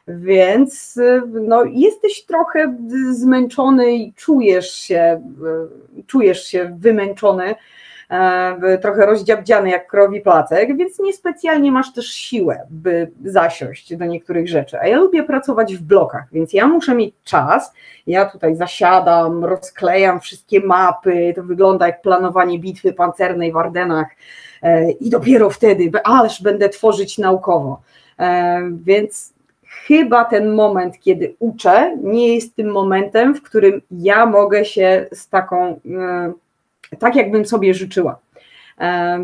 więc no, jesteś trochę zmęczony i czujesz się wymęczony trochę rozdziabdziany jak krowi placek, więc niespecjalnie masz też siłę, by zasiąść do niektórych rzeczy. A ja lubię pracować w blokach, więc ja muszę mieć czas, ja tutaj zasiadam, rozklejam wszystkie mapy, to wygląda jak planowanie bitwy pancernej w Ardenach i dopiero wtedy, ależ będę tworzyć naukowo. Więc chyba ten moment, kiedy uczę, nie jest tym momentem, w którym ja mogę się z taką, tak jakbym sobie życzyła,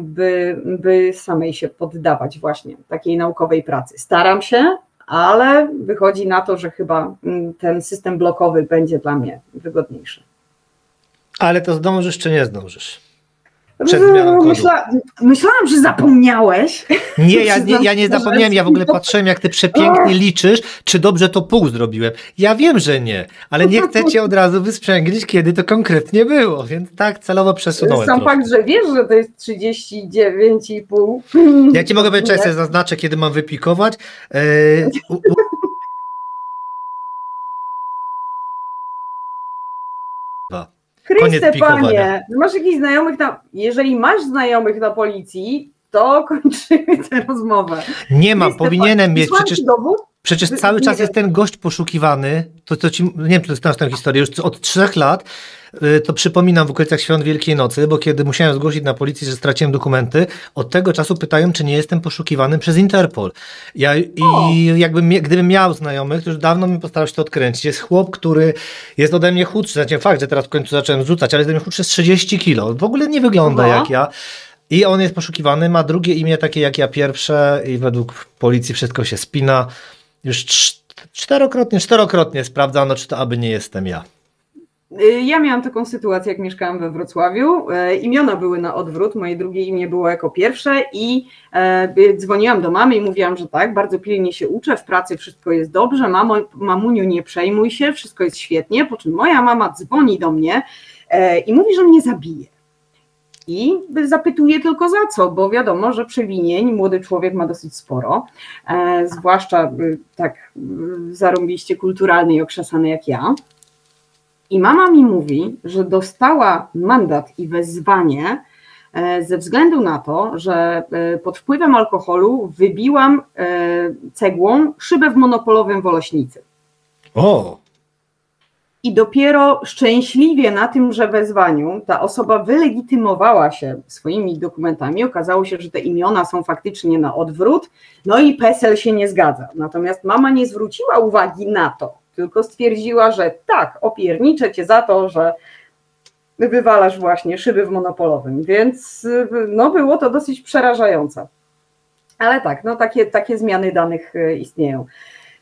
by samej się poddawać właśnie takiej naukowej pracy. Staram się, ale wychodzi na to, że chyba ten system blokowy będzie dla mnie wygodniejszy. Ale to zdążysz czy nie zdążysz? Przed zmianą kodu. Myślałam, że zapomniałeś. Nie, ja nie zapomniałem, ja w ogóle patrzyłem, jak ty przepięknie liczysz, czy dobrze to pół zrobiłem. Ja wiem, że nie, ale nie chcę cię od razu wysprzęglić, kiedy to konkretnie było, więc tak celowo przesunąłem. Sam fakt, że wiesz, że to jest 39,5. Ja ci mogę powiedzieć, że sobie zaznaczę, kiedy mam wypikować. Chryste Panie, masz jakichś znajomych jeżeli masz znajomych na policji, to kończymy tę rozmowę. Nie mam, powinienem mieć, przecież cały czas wiem. jest ten gość poszukiwany, to ci, nie wiem, czy znasz tę historię, już od 3 lat, to przypominam w okolicach Świąt Wielkiej Nocy, bo kiedy musiałem zgłosić na policji, że straciłem dokumenty, od tego czasu pytają, czy nie jestem poszukiwany przez Interpol. Gdybym miał znajomych, to już dawno bym postarał się to odkręcić. Jest chłop, który jest ode mnie chudszy, znaczy fakt, że teraz w końcu zacząłem rzucać, ale jest ode mnie chudszy z 30 kilo. W ogóle nie wygląda jak ja. I on jest poszukiwany, ma drugie imię takie jak ja pierwsze i według policji wszystko się spina. Już czterokrotnie sprawdzano, czy to aby nie jestem ja. Ja miałam taką sytuację, jak mieszkałam we Wrocławiu. Imiona były na odwrót, moje drugie imię było jako pierwsze i dzwoniłam do mamy i mówiłam, że tak, bardzo pilnie się uczę, w pracy wszystko jest dobrze, mamuniu, nie przejmuj się, wszystko jest świetnie, po czym moja mama dzwoni do mnie i mówi, że mnie zabije. I zapytuje tylko za co, bo wiadomo, że przewinień młody człowiek ma dosyć sporo, zwłaszcza tak zarąbiście kulturalny i okrzesany jak ja. I mama mi mówi, że dostała mandat i wezwanie ze względu na to, że pod wpływem alkoholu wybiłam cegłą szybę w monopolowym w Oleśnicy. O! I dopiero szczęśliwie na tymże wezwaniu ta osoba wylegitymowała się swoimi dokumentami. Okazało się, że te imiona są faktycznie na odwrót, no i PESEL się nie zgadza. Natomiast mama nie zwróciła uwagi na to, tylko stwierdziła, że tak, opierniczę cię za to, że wywalasz właśnie szyby w monopolowym, więc no było to dosyć przerażające. Ale tak, no takie zmiany danych istnieją.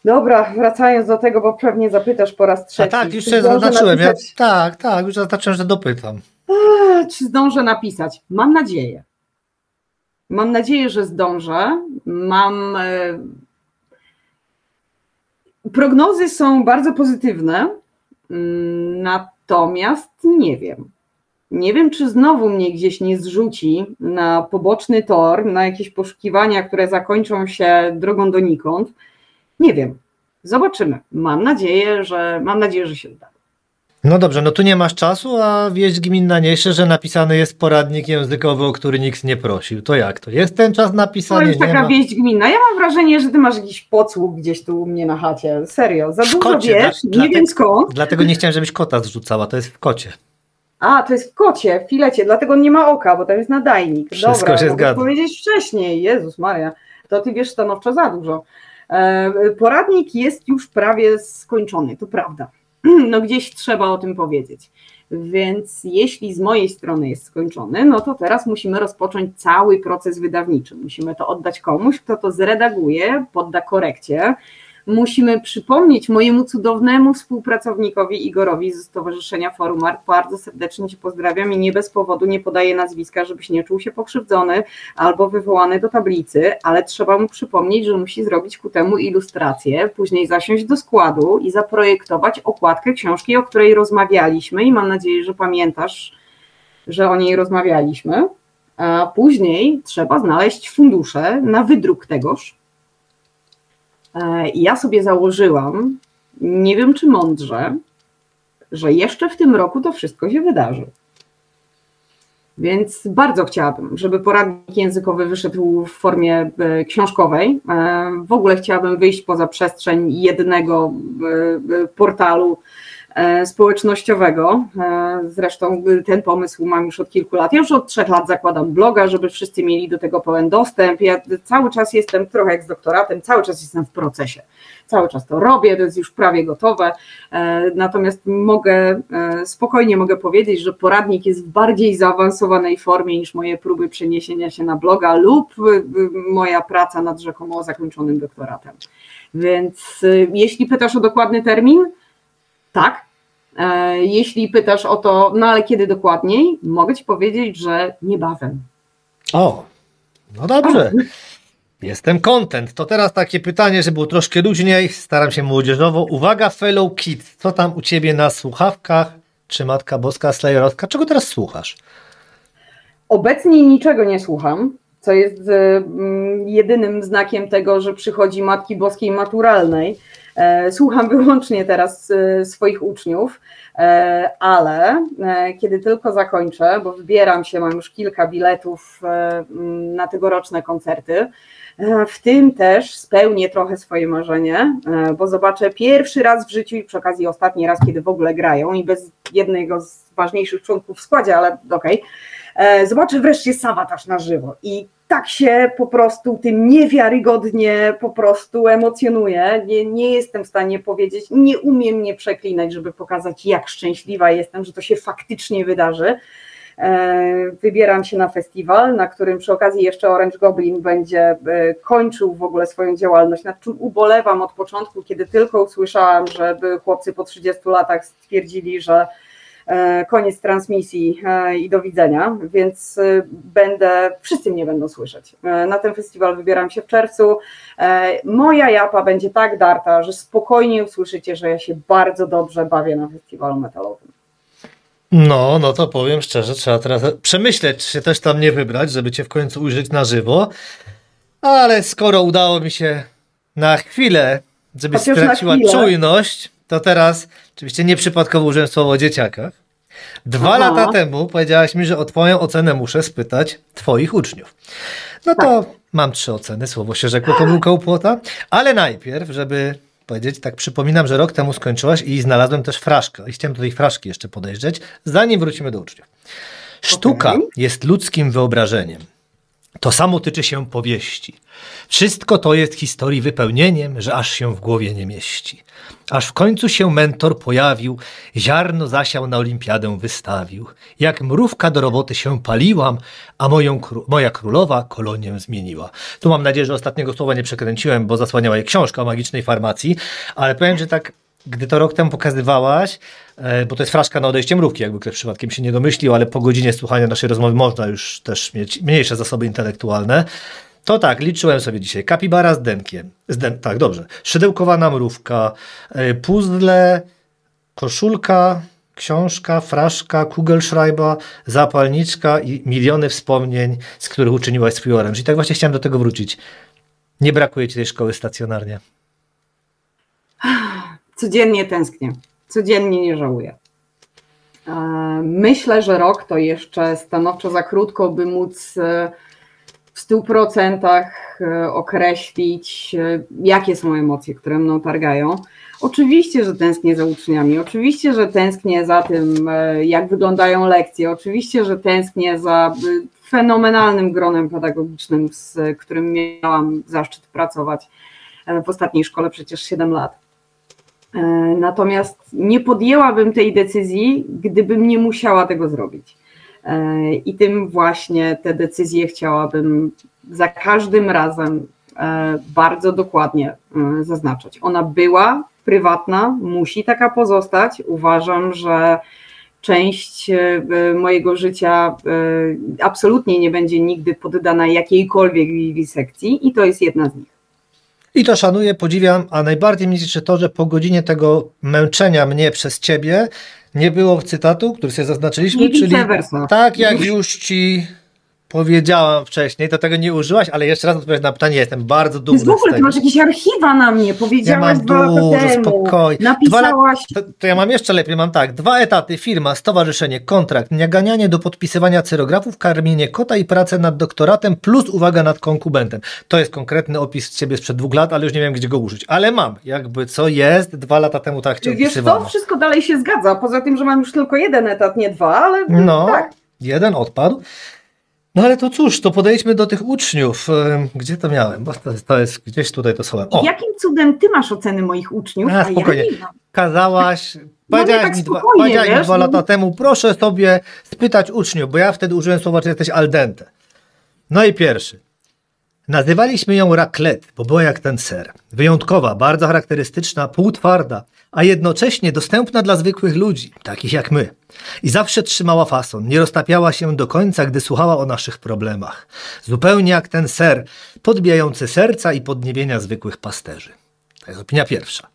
Dobra, wracając do tego, bo pewnie zapytasz po raz trzeci. A tak, już się zaznaczyłem. Tak, już zaznaczyłem, że dopytam. Czy zdążę napisać? Mam nadzieję. Mam nadzieję, że zdążę. Prognozy są bardzo pozytywne, natomiast nie wiem. Nie wiem, czy znowu mnie gdzieś nie zrzuci na poboczny tor, na jakieś poszukiwania, które zakończą się drogą donikąd. Nie wiem. Zobaczymy. Mam nadzieję, że się uda. No dobrze, no tu nie masz czasu, a wieść gminna niesie, że napisany jest poradnik językowy, o który nikt nie prosił. To jak to? Jest ten czas napisany? To jest taka wieść gminna. Ja mam wrażenie, że ty masz jakiś podsłuch gdzieś tu u mnie na chacie. Serio, za dużo wiesz, nie wiem skąd. Dlatego nie chciałem, żebyś kota zrzucała, to jest w kocie. A, to jest w kocie, w filecie, dlatego on nie ma oka, bo tam jest nadajnik. Wszystko Dobra, się zgadza. powiedzieć wcześniej, Jezus Maria, to ty wiesz stanowczo za dużo. Poradnik jest już prawie skończony, to prawda. No gdzieś trzeba o tym powiedzieć. Więc jeśli z mojej strony jest skończony, no to teraz musimy rozpocząć cały proces wydawniczy. Musimy to oddać komuś, kto to zredaguje, podda korekcie. Musimy przypomnieć mojemu cudownemu współpracownikowi Igorowi ze Stowarzyszenia Forum Art, bardzo serdecznie Cię pozdrawiam i nie bez powodu nie podaję nazwiska, żebyś nie czuł się pokrzywdzony albo wywołany do tablicy, ale trzeba mu przypomnieć, że musi zrobić ku temu ilustrację, później zasiąść do składu i zaprojektować okładkę książki, o której rozmawialiśmy i mam nadzieję, że pamiętasz, że o niej rozmawialiśmy, a później trzeba znaleźć fundusze na wydruk tegoż. Ja sobie założyłam, nie wiem czy mądrze, że jeszcze w tym roku to wszystko się wydarzy. Więc bardzo chciałabym, żeby poradnik językowy wyszedł w formie książkowej. W ogóle chciałabym wyjść poza przestrzeń jednego portalu społecznościowego. Zresztą ten pomysł mam już od kilku lat. Ja już od 3 lat zakładam bloga, żeby wszyscy mieli do tego pełen dostęp. Ja cały czas jestem, trochę jak z doktoratem, cały czas jestem w procesie. Cały czas to robię, to jest już prawie gotowe. Natomiast spokojnie mogę powiedzieć, że poradnik jest w bardziej zaawansowanej formie niż moje próby przeniesienia się na bloga lub moja praca nad rzekomo zakończonym doktoratem. Więc jeśli pytasz o dokładny termin, tak. Jeśli pytasz o to, no ale kiedy dokładniej, mogę ci powiedzieć, że niebawem. O, no dobrze. Jestem content. To teraz takie pytanie, żeby było troszkę luźniej. Staram się młodzieżowo. Uwaga, fellow kids. Co tam u ciebie na słuchawkach? Czy Matka Boska, Slayerowska? Czego teraz słuchasz? Obecnie niczego nie słucham, co jest jedynym znakiem tego, że przychodzi Matki Boskiej maturalnej. Słucham wyłącznie teraz swoich uczniów, ale kiedy tylko zakończę, bo wybieram się, mam już kilka biletów na tegoroczne koncerty, w tym też spełnię trochę swoje marzenie, bo zobaczę pierwszy raz w życiu i przy okazji ostatni raz, kiedy w ogóle grają i bez jednego z ważniejszych członków w składzie, ale okej. Zobaczę wreszcie Savatage na żywo i tak się po prostu tym niewiarygodnie po prostu emocjonuję. Nie jestem w stanie powiedzieć, nie umiem mnie przeklinać, żeby pokazać, jak szczęśliwa jestem, że to się faktycznie wydarzy. Wybieram się na festiwal, na którym przy okazji jeszcze Orange Goblin będzie kończył w ogóle swoją działalność, nad czym ubolewam od początku, kiedy tylko usłyszałam, żeby chłopcy po 30 latach stwierdzili, że koniec transmisji i do widzenia, więc wszyscy mnie będą słyszeć. Na ten festiwal wybieram się w czerwcu. Moja japa będzie tak darta, że spokojnie usłyszycie, że ja się bardzo dobrze bawię na festiwalu metalowym. No to powiem szczerze, trzeba teraz przemyśleć, czy się też tam nie wybrać, żeby cię w końcu ujrzeć na żywo, ale skoro udało mi się na chwilę, żebyś straciła czujność, to teraz oczywiście nieprzypadkowo użyłem słowa o dzieciakach. 2 lata temu powiedziałaś mi, że o twoją ocenę muszę spytać twoich uczniów. No to mam 3 oceny, słowo się rzekło, komórka u płota, ale najpierw, żeby powiedzieć, tak przypominam, że rok temu skończyłaś i znalazłem też fraszkę. I chciałem do tej fraszki jeszcze podejrzeć, zanim wrócimy do uczniów. Sztuka jest ludzkim wyobrażeniem. To samo tyczy się powieści. Wszystko to jest historii wypełnieniem, że aż się w głowie nie mieści. Aż w końcu się mentor pojawił, ziarno zasiał na olimpiadę wystawił. Jak mrówka do roboty się paliłam, a moja królowa kolonię zmieniła. Tu mam nadzieję, że ostatniego słowa nie przekręciłem, bo zasłaniała je książka o magicznej farmacji, ale powiem, że tak, gdy to rok temu pokazywałaś, bo to jest fraszka na odejście mrówki, jakby ktoś przypadkiem się nie domyślił, ale po godzinie słuchania naszej rozmowy można już też mieć mniejsze zasoby intelektualne. To tak, liczyłem sobie dzisiaj. Kapibara z denkiem. Tak, dobrze. Szydełkowana mrówka, puzzle, koszulka, książka, fraszka, kugelschreiber, zapalniczka i miliony wspomnień, z których uczyniłaś swój oręż. I tak właśnie chciałem do tego wrócić. Nie brakuje ci tej szkoły stacjonarnie? Codziennie tęsknię. Codziennie nie żałuję. Myślę, że rok to jeszcze stanowczo za krótko, by móc w 100% określić, jakie są emocje, które mną targają. Oczywiście, że tęsknię za uczniami, oczywiście, że tęsknię za tym, jak wyglądają lekcje, oczywiście, że tęsknię za fenomenalnym gronem pedagogicznym, z którym miałam zaszczyt pracować w ostatniej szkole przecież 7 lat. Natomiast nie podjęłabym tej decyzji, gdybym nie musiała tego zrobić. I tym właśnie te decyzje chciałabym za każdym razem bardzo dokładnie zaznaczać. Ona była prywatna, musi taka pozostać. Uważam, że część mojego życia absolutnie nie będzie nigdy poddana jakiejkolwiek wiwisekcji i to jest jedna z nich. I to szanuję, podziwiam, a najbardziej mnie cieszy to, że po godzinie tego męczenia mnie przez ciebie nie było cytatu, który sobie zaznaczyliśmy, czyli tak jak już ci powiedziałam wcześniej, to tego nie użyłaś, ale jeszcze raz odpowiedź na pytanie, jestem bardzo dumny w ogóle, z ty tego. masz jakieś archiwa na mnie, powiedziałaś Ja mam 2 lata dużo, temu, spokojnie. napisałaś... To ja mam jeszcze lepiej, mam tak, 2 etaty, firma, stowarzyszenie, kontrakt, naganianie do podpisywania cyrografów, karmienie kota i pracę nad doktoratem, plus uwaga nad konkubentem. To jest konkretny opis ciebie sprzed 2 lat, ale już nie wiem, gdzie go użyć. Ale mam, jakby co jest, 2 lata temu tak cię Wiesz opisywano. co, wszystko dalej się zgadza, poza tym, że mam już tylko 1 etat, nie 2, ale No, tak. 1 odpadł. No ale to cóż, to podejdźmy do tych uczniów. Gdzie to miałem? Bo to jest gdzieś tutaj to słowo. O, Jakim cudem ty masz oceny moich uczniów, a spokojnie. ja nie mam? Kazałaś, No powiedziałaś tak mi spokojnie, powiedziałaś mi wiesz, 2 no. lata temu, proszę sobie spytać uczniów, bo ja wtedy użyłem słowa, że jesteś al dente. No i pierwszy. Nazywaliśmy ją raclette, bo była jak ten ser. Wyjątkowa, bardzo charakterystyczna, półtwarda, a jednocześnie dostępna dla zwykłych ludzi, takich jak my. I zawsze trzymała fason, nie roztapiała się do końca, gdy słuchała o naszych problemach. Zupełnie jak ten ser, podbijający serca i podniebienia zwykłych pasterzy. To jest opinia pierwsza.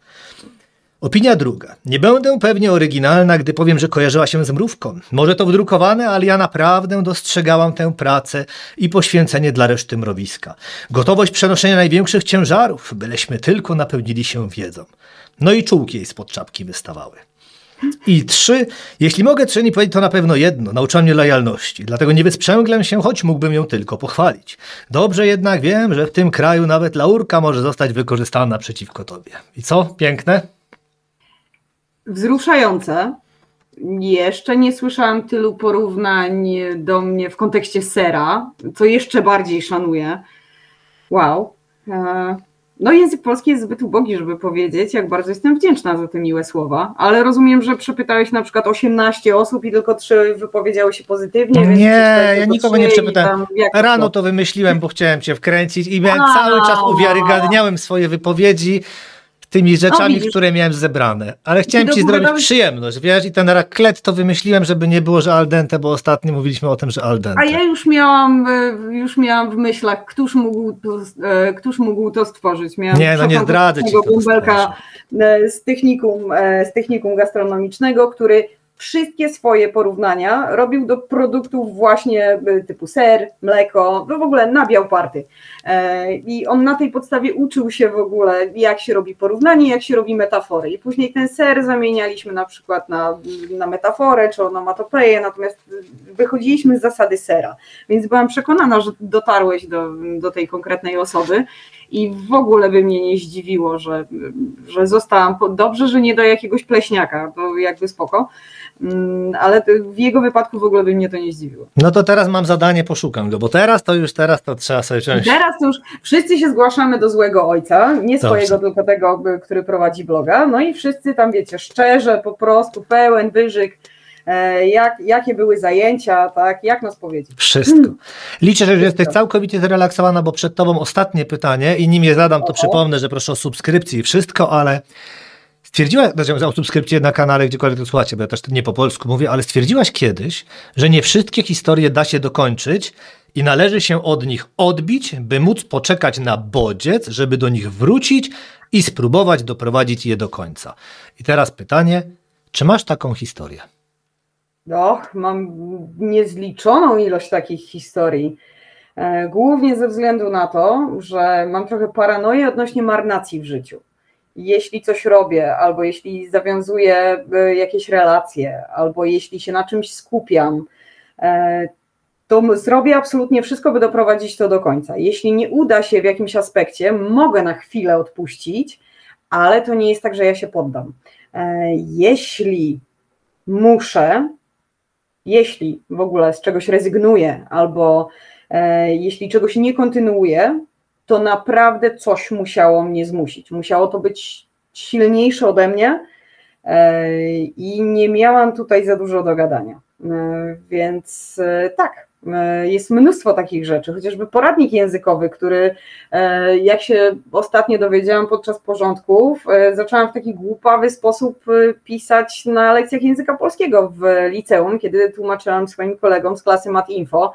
Opinia druga. Nie będę pewnie oryginalna, gdy powiem, że kojarzyła się z mrówką. Może to wdrukowane, ale ja naprawdę dostrzegałam tę pracę i poświęcenie dla reszty mrowiska. Gotowość przenoszenia największych ciężarów, byleśmy tylko napełnili się wiedzą. No i czułki jej spod czapki wystawały. I 3. Jeśli mogę Trzeni powiedzieć, to na pewno jedno. Nauczyła mnie lojalności. Dlatego nie wysprzęglę się, choć mógłbym ją tylko pochwalić. Dobrze jednak wiem, że w tym kraju nawet laurka może zostać wykorzystana przeciwko tobie. I co? Piękne? Wzruszające. Jeszcze nie słyszałam tylu porównań do mnie w kontekście sera, co jeszcze bardziej szanuję. Wow. No język polski jest zbyt ubogi, żeby powiedzieć, jak bardzo jestem wdzięczna za te miłe słowa, ale rozumiem, że przepytałeś na przykład 18 osób i tylko 3 wypowiedziały się pozytywnie. Więc Nie, ja nikogo nie przepytałem. Rano to to wymyśliłem, bo chciałem cię wkręcić i miałem cały czas uwiarygadniałem swoje wypowiedzi tymi rzeczami, które miałem zebrane. Ale chciałem ci zrobić przyjemność, wiesz, i ten raclette to wymyśliłem, żeby nie było, że al dente, bo ostatnio mówiliśmy o tym, że al dente. A ja już miałam w myślach, któż mógł to stworzyć. Miałam nie zdradzę ci, bąbelka z technikum gastronomicznego, który wszystkie swoje porównania robił do produktów właśnie typu ser, mleko, no w ogóle nabiał party. I on na tej podstawie uczył się w ogóle, jak się robi porównanie, jak się robi metafory. I później ten ser zamienialiśmy na przykład na metaforę czy onomatopeję, natomiast wychodziliśmy z zasady sera. Więc byłam przekonana, że dotarłeś do tej konkretnej osoby i w ogóle by mnie nie zdziwiło, że zostałam, dobrze, że nie do jakiegoś pleśniaka, to jakby spoko. Ale w jego wypadku w ogóle by mnie to nie zdziwiło. No to teraz mam zadanie, poszukam go, bo teraz to trzeba sobie wziąć. Teraz to już wszyscy się zgłaszamy do złego ojca, nie swojego, tylko tego, który prowadzi bloga, no i wszyscy tam wiecie, szczerze, po prostu, pełen wyżyk, jakie były zajęcia, tak, jak nas powiedzieć. Wszystko. Liczę, że już jesteś całkowicie zrelaksowana, bo przed tobą ostatnie pytanie i nim je zadam, to przypomnę, że proszę o subskrypcję i wszystko, ale stwierdziłaś, o subskrypcję na kanale, gdziekolwiek to słuchacie, bo ja też nie po polsku mówię, ale stwierdziłaś kiedyś, że nie wszystkie historie da się dokończyć i należy się od nich odbić, by móc poczekać na bodziec, żeby do nich wrócić i spróbować doprowadzić je do końca. I teraz pytanie, czy masz taką historię? Mam niezliczoną ilość takich historii. Głównie ze względu na to, że mam trochę paranoję odnośnie marnacji w życiu. Jeśli coś robię, albo jeśli zawiązuję jakieś relacje, albo jeśli się na czymś skupiam, to zrobię absolutnie wszystko, by doprowadzić to do końca. Jeśli nie uda się w jakimś aspekcie, mogę na chwilę odpuścić, ale to nie jest tak, że ja się poddam. Jeśli muszę, jeśli w ogóle z czegoś rezygnuję, albo jeśli czegoś nie kontynuuję, to naprawdę coś musiało mnie zmusić. Musiało to być silniejsze ode mnie i nie miałam tutaj za dużo do gadania. Więc tak, jest mnóstwo takich rzeczy, chociażby poradnik językowy, który jak się ostatnio dowiedziałam podczas porządków, zaczęłam w taki głupawy sposób pisać na lekcjach języka polskiego w liceum, kiedy tłumaczyłam swoim kolegom z klasy MatInfo,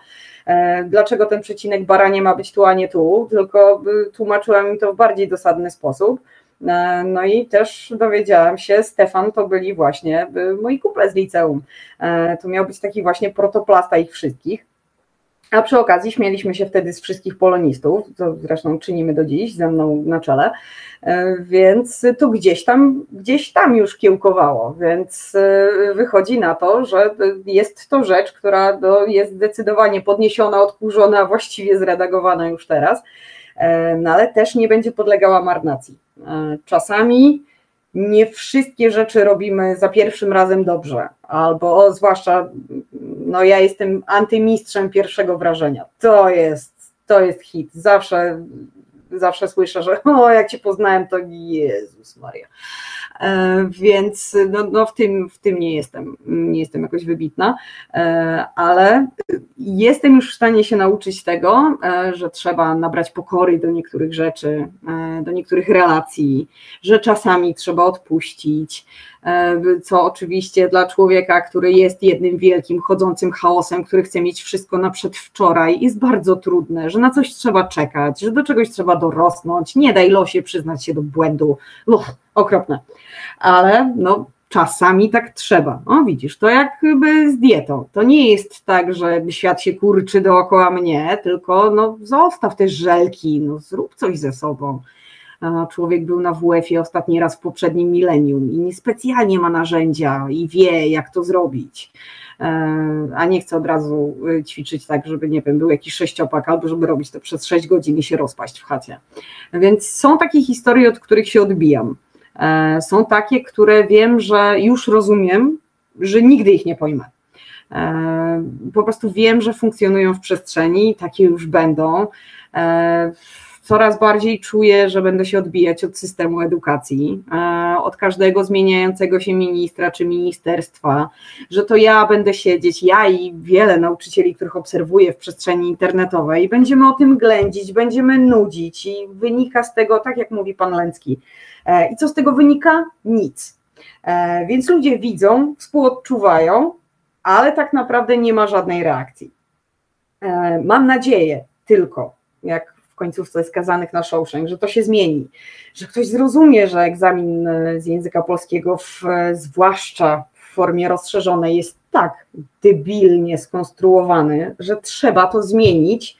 dlaczego ten przecinek baranie ma być tu, a nie tu, tylko tłumaczyłam im to w bardziej dosadny sposób. No i też dowiedziałam się, Stefan to byli właśnie moi kumple z liceum. To miał być taki właśnie protoplasta ich wszystkich. A przy okazji śmieliśmy się wtedy z wszystkich polonistów, co zresztą czynimy do dziś, ze mną na czele, więc to gdzieś tam już kiełkowało, więc wychodzi na to, że jest to rzecz, która jest zdecydowanie podniesiona, odkurzona, a właściwie zredagowana już teraz, no ale też nie będzie podlegała marnacji. Czasami nie wszystkie rzeczy robimy za pierwszym razem dobrze, albo zwłaszcza, no ja jestem antymistrzem pierwszego wrażenia. To jest hit. Zawsze słyszę, że jak cię poznałem, to Jezus Maria. Więc no w tym nie jestem jakoś wybitna, ale jestem już w stanie się nauczyć tego, że trzeba nabrać pokory do niektórych rzeczy, do niektórych relacji, że czasami trzeba odpuścić, co oczywiście dla człowieka, który jest jednym wielkim chodzącym chaosem, który chce mieć wszystko na przedwczoraj, jest bardzo trudne, że na coś trzeba czekać, że do czegoś trzeba dorosnąć, nie daj losie przyznać się do błędu, okropne, ale no czasami tak trzeba. O widzisz, to jakby z dietą, to nie jest tak, że świat się kurczy dookoła mnie, tylko no zostaw te żelki, no zrób coś ze sobą. Człowiek był na WF-ie ostatni raz w poprzednim milenium i niespecjalnie ma narzędzia i wie, jak to zrobić, a nie chce od razu ćwiczyć tak, żeby, nie wiem, był jakiś sześciopak, albo żeby robić to przez 6 godzin i się rozpaść w chacie. Więc są takie historie, od których się odbijam. Są takie, które wiem, że już rozumiem, że nigdy ich nie pojmę. Po prostu wiem, że funkcjonują w przestrzeni, takie już będą. Coraz bardziej czuję, że będę się odbijać od systemu edukacji, od każdego zmieniającego się ministra czy ministerstwa, że to ja będę siedzieć, ja i wiele nauczycieli, których obserwuję w przestrzeni internetowej, będziemy o tym ględzić, będziemy nudzić i wynika z tego, tak jak mówi pan Lęcki. I co z tego wynika? Nic. Więc ludzie widzą, współodczuwają, ale tak naprawdę nie ma żadnej reakcji. Mam nadzieję tylko, jak w końcówce Skazanych na Shawshank, że to się zmieni, że ktoś zrozumie, że egzamin z języka polskiego, zwłaszcza w formie rozszerzonej, jest tak debilnie skonstruowany, że trzeba to zmienić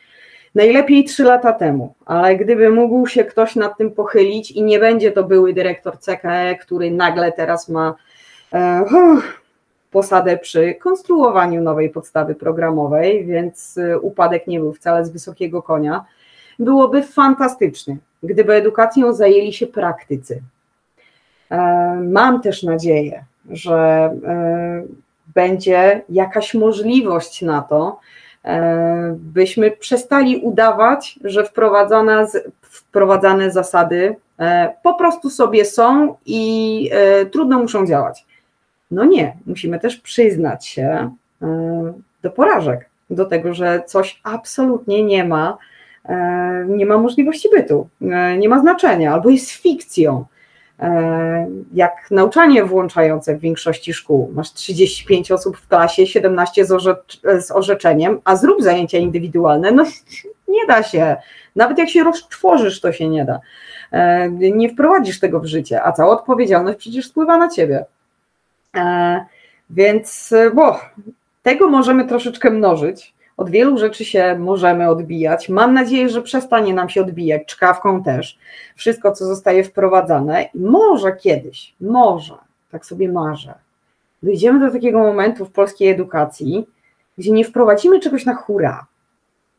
najlepiej 3 lata temu, ale gdyby mógł się ktoś nad tym pochylić i nie będzie to były dyrektor CKE, który nagle teraz ma posadę przy konstruowaniu nowej podstawy programowej, więc upadek nie był wcale z wysokiego konia. Byłoby fantastycznie, gdyby edukacją zajęli się praktycy. Mam też nadzieję, że będzie jakaś możliwość na to, byśmy przestali udawać, że wprowadzane zasady po prostu sobie są i trudno muszą działać. No nie, musimy też przyznać się do porażek, do tego, że coś absolutnie nie ma możliwości bytu, nie ma znaczenia, albo jest fikcją. Jak nauczanie włączające w większości szkół. Masz 35 osób w klasie, 17 z orzeczeniem, a zrób zajęcia indywidualne. No nie da się. Nawet jak się rozczworzysz, to się nie da. Nie wprowadzisz tego w życie, a cała odpowiedzialność przecież spływa na ciebie. Więc tego możemy troszeczkę mnożyć. Od wielu rzeczy się możemy odbijać. Mam nadzieję, że przestanie nam się odbijać, czkawką też, wszystko, co zostaje wprowadzane. I może kiedyś, tak sobie marzę, dojdziemy do takiego momentu w polskiej edukacji, gdzie nie wprowadzimy czegoś na hura,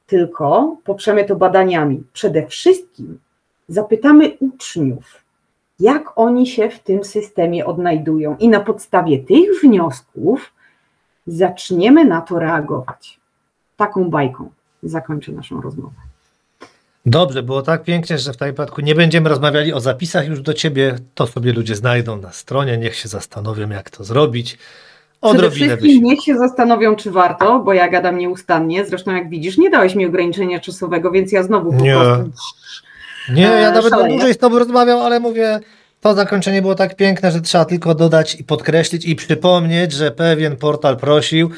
tylko poprzemy to badaniami. Przede wszystkim zapytamy uczniów, jak oni się w tym systemie odnajdują i na podstawie tych wniosków zaczniemy na to reagować. Taką bajką zakończę naszą rozmowę. Dobrze, było tak pięknie, że w tym wypadku nie będziemy rozmawiali o zapisach już do ciebie. To sobie ludzie znajdą na stronie, niech się zastanowią, jak to zrobić. Przede wszystkim niech się zastanowią, czy warto, bo ja gadam nieustannie. Zresztą jak widzisz, nie dałeś mi ograniczenia czasowego, więc ja znowu po prostu... Nie, ja nawet dłużej z tobą rozmawiał, ale mówię, to zakończenie było tak piękne, że trzeba tylko dodać i podkreślić i przypomnieć, że pewien portal prosił,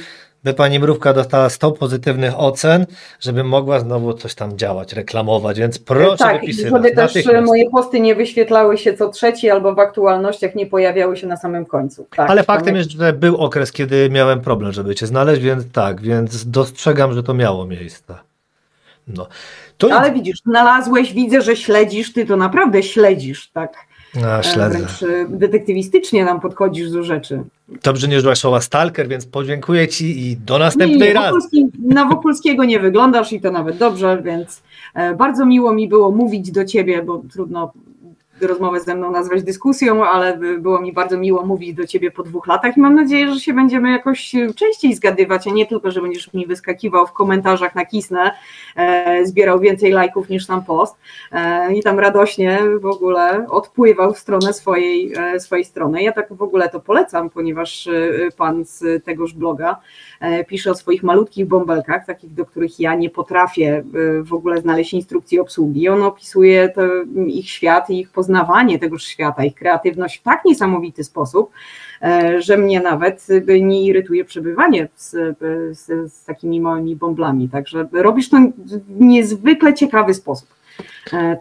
by pani Mrówka dostała 100 pozytywnych ocen, żeby mogła znowu coś tam działać, reklamować, więc proszę tak, wypisywać. żeby też moje posty nie wyświetlały się co trzeci albo w aktualnościach nie pojawiały się na samym końcu. Tak, ale faktem jest, że był okres, kiedy miałem problem, żeby cię znaleźć, więc tak, więc dostrzegam, że to miało miejsce. No. Ale widzisz, znalazłeś, widzę, że śledzisz, ty to naprawdę śledzisz, tak? Śledzę. Wręcz detektywistycznie nam podchodzisz do rzeczy. Dobrze nie użyłaś słowa stalker, więc podziękuję ci i do następnej razy. Na Wokulskiego nie wyglądasz i to nawet dobrze, więc bardzo miło mi było mówić do ciebie, bo trudno rozmowę ze mną nazwać dyskusją, ale było mi bardzo miło mówić do ciebie po 2 latach i mam nadzieję, że się będziemy jakoś częściej zgadywać, a nie tylko, że będziesz mi wyskakiwał w komentarzach na Kisnę, zbierał więcej lajków niż sam post i tam radośnie w ogóle odpływał w stronę swojej strony. Ja tak w ogóle to polecam, ponieważ pan z tegoż bloga pisze o swoich malutkich bąbelkach, takich, do których ja nie potrafię w ogóle znaleźć instrukcji obsługi. On opisuje ich świat i ich poznawanie tegoż świata, ich kreatywność w tak niesamowity sposób, że mnie nawet nie irytuje przebywanie z takimi małymi bąblami. Także robisz to w niezwykle ciekawy sposób.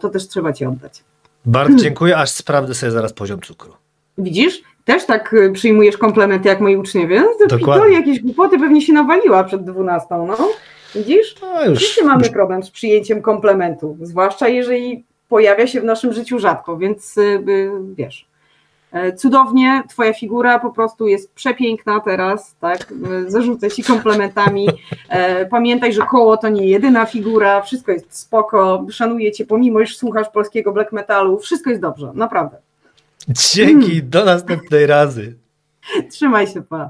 To też trzeba ci oddać. Bardzo dziękuję, aż sprawdzę sobie zaraz poziom cukru. Widzisz? Też tak przyjmujesz komplementy jak moi uczniowie. Dokładnie. Jakieś głupoty pewnie się nawaliła przed 12, no. Widzisz? Wszyscy mamy problem z przyjęciem komplementu, zwłaszcza jeżeli pojawia się w naszym życiu rzadko, więc wiesz, cudownie, twoja figura po prostu jest przepiękna teraz, tak, zarzucę ci komplementami, pamiętaj, że Koło to nie jedyna figura, wszystko jest spoko, szanuję cię pomimo, iż słuchasz polskiego black metalu, wszystko jest dobrze, naprawdę. Dzięki, do następnej razy. Trzymaj się, pa.